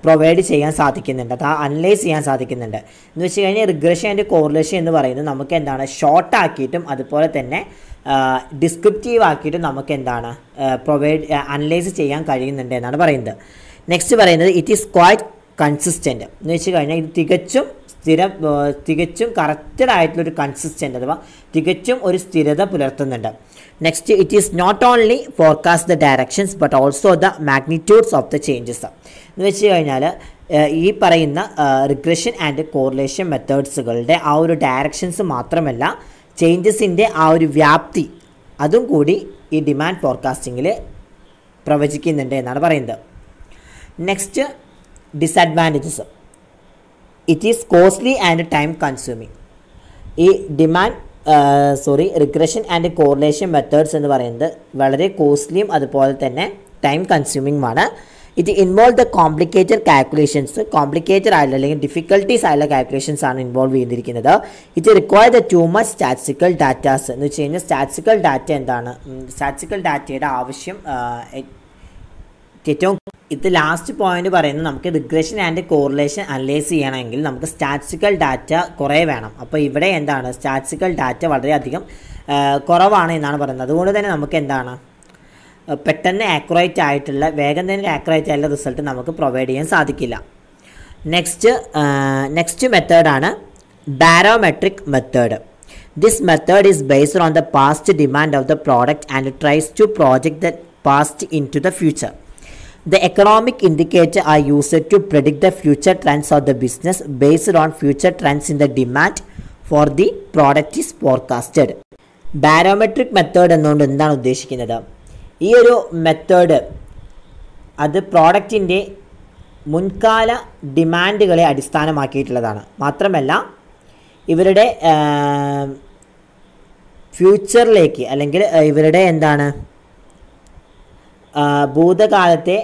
പ്രൊവൈഡ് ചെയ്യാൻ സാധിക്കുന്നുണ്ട്, അത് അനലൈസ് ചെയ്യാൻ സാധിക്കുന്നുണ്ട്. എന്ന് വെച്ച് കഴിഞ്ഞാൽ റിഗ്രഷൻ ആൻഡ് കോറിലേഷൻ എന്ന് പറയുന്നത് നമുക്ക് എന്താണ് ഷോർട്ടാക്കിയിട്ടും അതുപോലെ തന്നെ ഡിസ്ക്രിപ്റ്റീവ് ആക്കിയിട്ടും നമുക്ക് എന്താണ് അനലൈസ് ചെയ്യാൻ കഴിയുന്നുണ്ട് എന്നാണ് പറയുന്നത്. നെക്സ്റ്റ് പറയുന്നത് ഇറ്റ് ഈസ് ക്വൈറ്റ് കൺസിസ്റ്റൻറ്റ് എന്ന് വെച്ച് കഴിഞ്ഞാൽ ഇത് തികച്ചും കറക്റ്റഡ് ആയിട്ടുള്ളൊരു കൺസിസ്റ്റൻ്റ് അഥവാ തികച്ചും ഒരു സ്ഥിരത പുലർത്തുന്നുണ്ട്. Next it is not only forecast the directions but also the magnitudes of the changes. എന്ന് വെച്ച് കഴിഞ്ഞാൽ ഈ പറയുന്ന റിഗ്രഷൻ ആൻഡ് കോറിലേഷൻ മെത്തേഡ്സുകളുടെ ആ ഒരു ഡയറക്ഷൻസ് മാത്രമല്ല ചേഞ്ചസിൻ്റെ ആ ഒരു വ്യാപ്തി അതും കൂടി ഈ ഡിമാൻഡ് ഫോർകാസ്റ്റിങ്ങിൽ പ്രവചിക്കുന്നുണ്ട് എന്നാണ് പറയുന്നത്. Next disadvantages. It is costly and time consuming. ഈ റിഗ്രഷൻ ആൻഡ് കോറിലേഷൻ മെത്തേഡ്സ് എന്ന് പറയുന്നത് വളരെ കോസ്റ്റ്ലിയും അതുപോലെ തന്നെ ടൈം കൺസ്യൂമിങ്ങുമാണ്. It involve the complicated calculations, complicated ആയിട്ടുള്ള അല്ലെങ്കിൽ ഡിഫിക്കൽട്ടീസ് ആയിട്ടുള്ള കാൽക്കുലേഷൻസ് ആണ് ഇൻവോൾവ് ചെയ്തിരിക്കുന്നത്. It require the too much statistical datas. എന്ന് വെച്ച് കഴിഞ്ഞാൽ സ്റ്റാറ്റിസ്റ്റിക്കൽ ഡാറ്റ എന്താണ്, സ്റ്റാറ്റിസ്റ്റിക്കൽ ഡാറ്റയുടെ ആവശ്യം ഏറ്റവും ഇത് ലാസ്റ്റ് പോയിന്റ് പറയുന്നത് നമുക്ക് റിഗ്രഷൻ ആൻഡ് കോറിലേഷൻ അനലൈസ് ചെയ്യണമെങ്കിൽ നമുക്ക് സ്റ്റാറ്റിസ്റ്റിക്കൽ ഡാറ്റ കുറേ വേണം. അപ്പോൾ ഇവിടെ എന്താണ് സ്റ്റാറ്റിസ്റ്റിക്കൽ ഡാറ്റ വളരെയധികം കുറവാണ് എന്നാണ് പറയുന്നത്. അതുകൊണ്ട് തന്നെ നമുക്ക് എന്താണ് പെട്ടെന്ന് ആക്യുറേറ്റ് ആയിട്ടുള്ള വേഗം തന്നെ ആക്യുറേറ്റ് ആയിട്ടുള്ള റിസൾട്ട് നമുക്ക് പ്രൊവൈഡ് ചെയ്യാൻ സാധിക്കില്ല. നെക്സ്റ്റ് മെത്തേഡാണ് barometric method. This method is based on the past demand of the product and tries to project the past into the future. The economic indicators are used to predict the future trends of the business based on future trends in the demand for the product is forecasted. Barometric method എന്നുകൊണ്ട് എന്താണ് ഉദ്ദേശിക്കുന്നത്? ഈ ഒരു method അത് പ്രോഡക്റ്റിൻ്റെ മുൻകാല ഡിമാൻഡുകളെ അടിസ്ഥാനമാക്കിയിട്ടുള്ളതാണ്. മാത്രമല്ല ഇവരുടെ ഫ്യൂച്ചറിലേക്ക് അല്ലെങ്കിൽ ഇവരുടെ എന്താണ് ഭൂതകാലത്തെ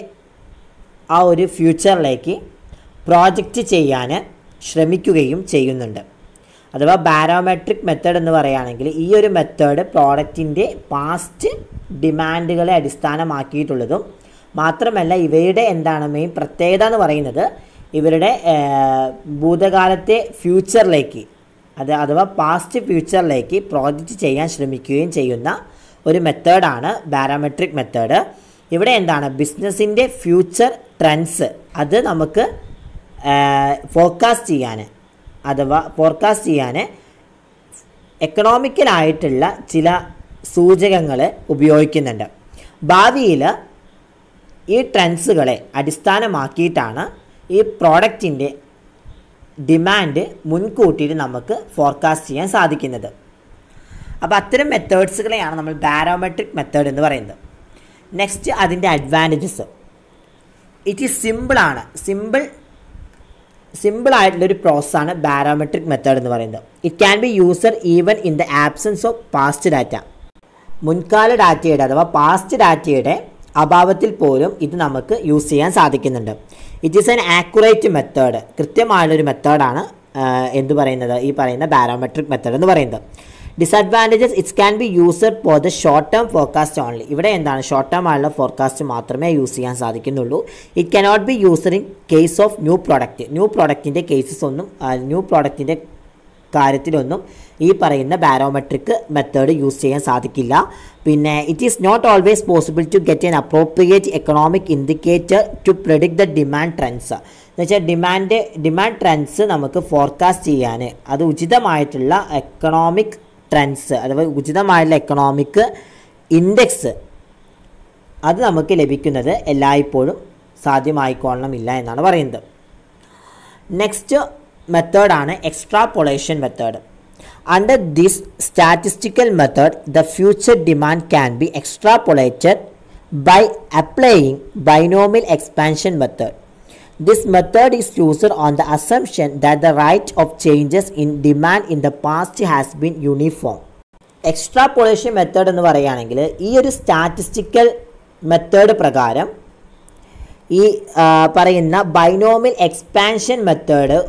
ആ ഒരു ഫ്യൂച്ചറിലേക്ക് പ്രോജക്റ്റ് ചെയ്യാൻ ശ്രമിക്കുകയും ചെയ്യുന്നുണ്ട്. അഥവാ ബാരോമെട്രിക് മെത്തേഡ് എന്ന് പറയുകയാണെങ്കിൽ ഈ ഒരു മെത്തേഡ് പ്രോഡക്റ്റിൻ്റെ പാസ്റ്റ് ഡിമാൻഡുകളെ അടിസ്ഥാനമാക്കിയിട്ടുള്ളതും മാത്രമല്ല ഇവയുടെ എന്താണ് മെയിൻ പ്രത്യേകത എന്ന് പറയുന്നത് ഇവരുടെ ഭൂതകാലത്തെ ഫ്യൂച്ചറിലേക്ക് അഥവാ പാസ്റ്റ് ഫ്യൂച്ചറിലേക്ക് പ്രോജക്റ്റ് ചെയ്യാൻ ശ്രമിക്കുകയും ചെയ്യുന്ന ഒരു മെത്തേഡാണ് ബാരോമെട്രിക് മെത്തേഡ്. ഇവിടെ എന്താണ് ബിസിനസ്സിൻ്റെ ഫ്യൂച്ചർ ട്രെൻഡ്സ് അത് നമുക്ക് ഫോർകാസ്റ്റ് ചെയ്യാൻ എക്കണോമിക്കലായിട്ടുള്ള ചില സൂചകങ്ങൾ ഉപയോഗിക്കുന്നുണ്ട്. ഭാവിയിൽ ഈ ട്രെൻഡ്സുകളെ അടിസ്ഥാനമാക്കിയിട്ടാണ് ഈ പ്രോഡക്റ്റിൻ്റെ ഡിമാൻഡ് മുൻകൂട്ടിയിട്ട് നമുക്ക് ഫോർകാസ്റ്റ് ചെയ്യാൻ സാധിക്കുന്നത്. അപ്പോൾ അത്തരം മെത്തേഡ്സുകളെയാണ് നമ്മൾ ബാരോമെട്രിക് മെത്തേഡ് എന്ന് പറയുന്നത്. നെക്സ്റ്റ് അതിൻ്റെ അഡ്വാൻറ്റേജസ്. ഇറ്റ് ഈസ് സിമ്പിളായിട്ടുള്ളൊരു പ്രോസസ്സാണ് ബാരോമെട്രിക് മെത്തേഡ് എന്ന് പറയുന്നത്. It can be user even in the absence of past data. മുൻകാല ഡാറ്റയുടെ അഥവാ പാസ്റ്റ് ഡാറ്റയുടെ അഭാവത്തിൽ പോലും ഇത് നമുക്ക് യൂസ് ചെയ്യാൻ സാധിക്കുന്നുണ്ട്. It is an accurate method. കൃത്യമായുള്ളൊരു മെത്തേഡാണ് എന്ത് പറയുന്നത് ഈ പറയുന്ന ബാരോമെട്രിക് മെത്തേഡ് എന്ന് പറയുന്നത്. Disadvantages it's can be user for the short term forecast only. ഇവിടെ എന്താണ് ഷോർട്ട് ടേം ആയുള്ള ഫോർകാസ്റ്റ് മാത്രമേ യൂസ് ചെയ്യാൻ സാധിക്കുന്നുള്ളൂ. It cannot be user in case of new പ്രോഡക്റ്റിൻ്റെ കേസസ് ഒന്നും ന്യൂ പ്രോഡക്റ്റിൻ്റെ കാര്യത്തിലൊന്നും ഈ പറയുന്ന ബാരോമെട്രിക് മെത്തേഡ് യൂസ് ചെയ്യാൻ സാധിക്കില്ല. പിന്നെ it is not always possible to get an appropriate economic indicator to predict the demand trends. എന്ന് വെച്ചാൽ ഡിമാൻഡ് ട്രെൻഡ്സ് നമുക്ക് ഫോർകാസ്റ്റ് ചെയ്യാൻ അത് ഉചിതമായിട്ടുള്ള എക്കണോമിക് ട്രെൻഡ്സ് അഥവാ ഉചിതമായിട്ടുള്ള എക്കണോമിക് ഇൻഡെക്സ് അത് നമുക്ക് ലഭിക്കുന്നത് എല്ലായ്പ്പോഴും സാധ്യമായിക്കൊള്ളണമെന്നില്ല എന്നാണ് പറയുന്നത്. നെക്സ്റ്റ് മെത്തേഡാണ് extrapolation method. Under this statistical method the future demand can be extrapolated by applying binomial expansion method. This method is used on the assumption that the rate of changes in demand in the past has been uniform. Extrapolation method എന്ന് പറയുകയാണെങ്കിൽ ഈ ഒരു statistical method പ്രകാരം ഈ പറയുന്ന binomial expansion method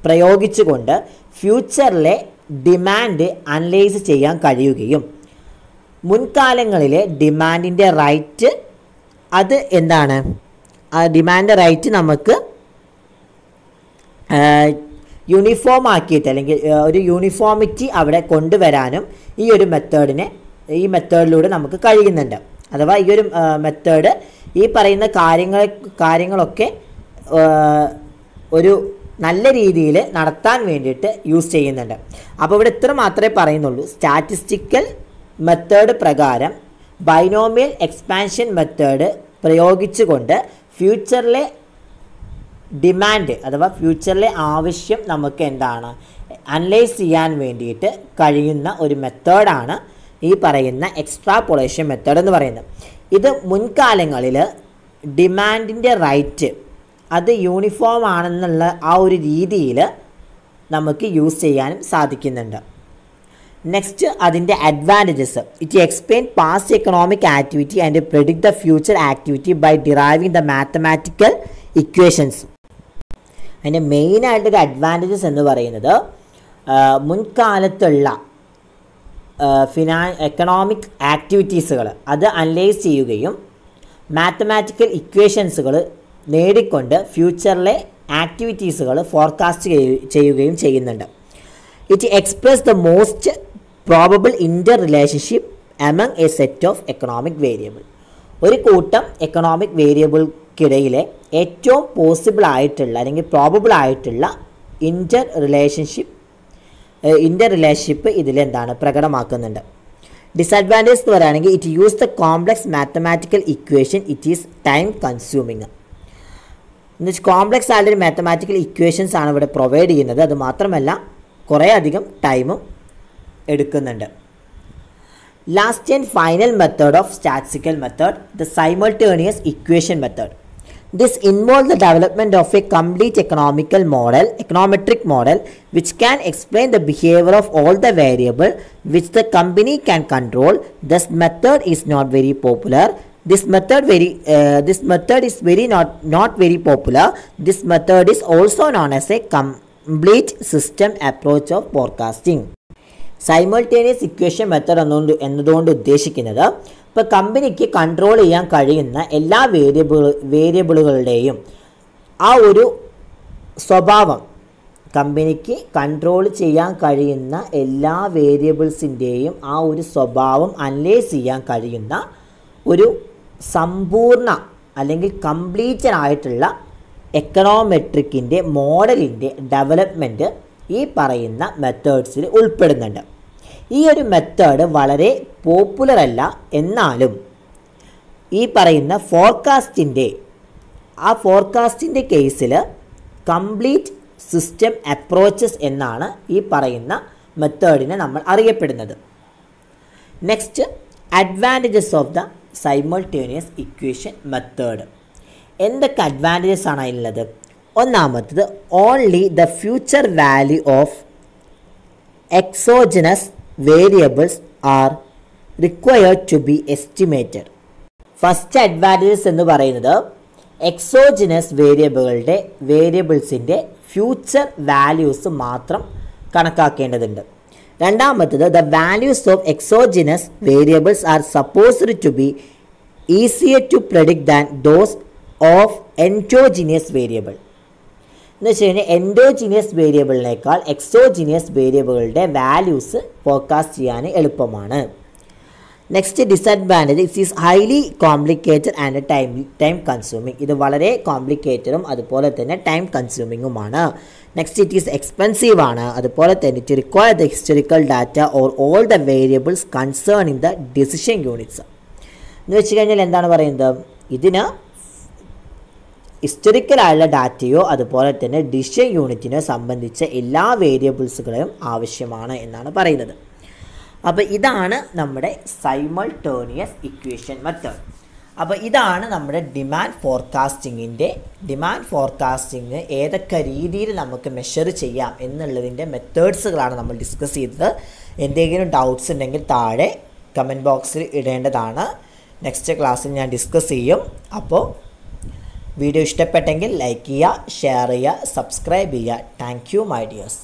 പ്രയോഗിച്ചുകൊണ്ട് ഫ്യൂച്ചറിലെ demand analyse ചെയ്യാൻ കഴിയുകയും മുൻകാലങ്ങളിലെ ഡിമാൻഡിൻ്റെ റേറ്റ് അത് എന്താണ് ആ ഡിമാൻഡ് റേറ്റ് നമുക്ക് യൂണിഫോം ആക്കിയിട്ട് അല്ലെങ്കിൽ ഒരു യൂണിഫോമിറ്റി അവിടെ കൊണ്ടുവരാനും ഈ മെത്തേഡിലൂടെ നമുക്ക് കഴിയുന്നുണ്ട്. അഥവാ ഈ ഒരു മെത്തേഡ് ഈ പറയുന്ന കാര്യങ്ങളൊക്കെ ഒരു നല്ല രീതിയിൽ നടത്താൻ വേണ്ടിയിട്ട് യൂസ് ചെയ്യുന്നുണ്ട്. അപ്പോൾ ഇവിടെ ഇത്ര മാത്രമേ പറയുന്നുള്ളൂ. സ്റ്റാറ്റിസ്റ്റിക്കൽ മെത്തേഡ് പ്രകാരം ബൈനോമിയൽ എക്സ്പാൻഷൻ മെത്തേഡ് പ്രയോഗിച്ചുകൊണ്ട് ഫ്യൂച്ചറിലെ ഡിമാൻഡ് അഥവാ ഫ്യൂച്ചറിലെ ആവശ്യം നമുക്ക് എന്താണ് അനലൈസ് ചെയ്യാൻ വേണ്ടിയിട്ട് കഴിയുന്ന ഒരു മെത്തേഡാണ് ഈ പറയുന്ന എക്സ്ട്രാപോളേഷൻ മെത്തേഡ് എന്ന് പറയുന്നത്. ഇത് മുൻകാലങ്ങളിൽ ഡിമാൻഡിൻ്റെ റേറ്റ് അത് യൂണിഫോം ആണെന്നുള്ള ആ ഒരു രീതിയിൽ നമുക്ക് യൂസ് ചെയ്യാനും സാധിക്കുന്നുണ്ട്. നെക്സ്റ്റ് അതിൻ്റെ advantages. It explain past economic activity and predict the future activity by deriving the mathematical equations. അതിൻ്റെ മെയിനായിട്ടൊരു അഡ്വാൻറ്റേജസ് എന്ന് പറയുന്നത് മുൻകാലത്തുള്ള എക്കണോമിക് ആക്ടിവിറ്റീസുകൾ അത് അനലൈസ് ചെയ്യുകയും മാത്തമാറ്റിക്കൽ ഇക്വേഷൻസുകൾ നേടിക്കൊണ്ട് ഫ്യൂച്ചറിലെ ആക്ടിവിറ്റീസുകൾ ഫോർകാസ്റ്റ് ചെയ്യുകയും ചെയ്യുന്നുണ്ട്. It express the most probable inter relationship among A set of economic variable. ഒരു കൂട്ടം എക്കണോമിക് വേരിയബിൾക്കിടയിലെ ഏറ്റവും പോസിബിൾ ആയിട്ടുള്ള അല്ലെങ്കിൽ പ്രോബബിൾ ആയിട്ടുള്ള ഇൻ്റർ റിലേഷൻഷിപ്പ് ഇൻ്റർ റിലേഷൻഷിപ്പ് ഇതിലെന്താണ് പ്രകടമാക്കുന്നുണ്ട്. ഡിസഡ്വാൻറ്റേജ് എന്ന് പറയുകയാണെങ്കിൽ it use the complex mathematical equation, it is time consuming. എന്നുവെച്ചാൽ കോംപ്ലക്സ് ആയിട്ടുള്ള മാത്തമാറ്റിക്കൽ ഇക്വേഷൻസ് ആണ് ഇവിടെ പ്രൊവൈഡ് ചെയ്യുന്നത്. അത് മാത്രമല്ല കുറേ അധികം ടൈമും എടുക്കുന്നുണ്ട്. Last and final method of statistical method, the simultaneous equation method. This involves the development of a complete econometric model which can explain the behavior of all the variables which the company can control. This method is not very popular. This method is not very popular. This method is also known as a complete system approach of forecasting. Simultaneous equation method എന്നതുകൊണ്ട് ഉദ്ദേശിക്കുന്നത് ഇപ്പോൾ കമ്പനിക്ക് control ചെയ്യാൻ കഴിയുന്ന എല്ലാ വേരിയബിളുകളുടെയും ആ ഒരു സ്വഭാവം, കമ്പനിക്ക് കൺട്രോൾ ചെയ്യാൻ കഴിയുന്ന എല്ലാ വേരിയബിൾസിൻ്റെയും ആ ഒരു സ്വഭാവം അനലൈസ് ചെയ്യാൻ കഴിയുന്ന ഒരു സമ്പൂർണ്ണ അല്ലെങ്കിൽ കംപ്ലീറ്റഡ് ആയിട്ടുള്ള എക്കണോമെട്രിക്കിൻ്റെ മോഡലിൻ്റെ ഡെവലപ്മെൻറ്റ് ഈ പറയുന്ന മെത്തേഡ്സിൽ ഉൾപ്പെടുന്നുണ്ട്. ഈ ഒരു മെത്തേഡ് വളരെ പോപ്പുലർ അല്ല, എന്നാലും ഈ പറയുന്ന ഫോർകാസ്റ്റിൻ്റെ കേസിൽ കംപ്ലീറ്റ് സിസ്റ്റം അപ്രോച്ചസ് എന്നാണ് ഈ പറയുന്ന മെത്തേഡിനെ നമ്മൾ അറിയപ്പെടുന്നത്. Next, advantages of the simultaneous equation method. എന്തൊക്കെ അഡ്വാൻറ്റേജസ് ആണ് അതിലുള്ളത്? ഒന്നാമത്തത്, only the future value of exogenous variables are required to be estimated. First advantages എന്ന് പറയുന്നത് എക്സോജനസ് വേരിയബിൾസിൻ്റെ ഫ്യൂച്ചർ വാല്യൂസ് മാത്രം കണക്കാക്കേണ്ടതുണ്ട്. രണ്ടാമത്തത്, the values of exogenous variables are supposed to be easier to predict than those of endogenous variable. എന്ന് വെച്ച് കഴിഞ്ഞാൽ എൻഡോജിനിയസ് വേരിയബിളിനേക്കാൾ എക്സോജിനിയസ് വേരിയബിളുടെ values forecast ചെയ്യാൻ എളുപ്പമാണ്. Next disadvantage, it is highly complicated and time consuming. ഇത് വളരെ കോംപ്ലിക്കേറ്റഡും അതുപോലെ തന്നെ ടൈം കൺസ്യൂമിങ്ങുമാണ്. നെക്സ്റ്റ്, ഇറ്റ് ഈസ് എക്സ്പെൻസീവ് ആണ്. അതുപോലെ തന്നെ it require the historical data or all the variables concerning the decision units. എന്ന് വെച്ച് കഴിഞ്ഞാൽ എന്താണ് പറയുന്നത്, ഇതിന് ഹിസ്റ്റോറിക്കലായുള്ള ഡാറ്റയോ അതുപോലെ തന്നെ ഡിസിഷൻ യൂണിറ്റിനെ സംബന്ധിച്ച എല്ലാ വേരിയബിൾസുകളെയും ആവശ്യമാണ് എന്നാണ് പറയുന്നത്. അപ്പോൾ ഇതാണ് നമ്മുടെ സൈമൾട്ടേനിയസ് ഇക്വേഷൻ മെത്തേഡ്. അപ്പോൾ ഇതാണ് നമ്മുടെ ഡിമാൻഡ് ഫോർകാസ്റ്റിംഗ് ഏതൊക്കെ രീതിയിൽ നമുക്ക് മെഷർ ചെയ്യാം എന്നുള്ളതിൻ്റെ മെത്തേഡ്സുകളാണ് നമ്മൾ ഡിസ്കസ് ചെയ്തത്. എന്തെങ്കിലും ഡൗട്ട്സ് ഉണ്ടെങ്കിൽ താഴെ കമൻറ്റ് ബോക്സിൽ ഇടേണ്ടതാണ്. നെക്സ്റ്റ് ക്ലാസ്സിൽ ഞാൻ ഡിസ്കസ് ചെയ്യും. അപ്പോൾ വീഡിയോ ഇഷ്ടപ്പെട്ടെങ്കിൽ ലൈക്ക് ചെയ്യുക, ഷെയർ ചെയ്യുക, സബ്സ്ക്രൈബ് ചെയ്യുക. Thank you my dears.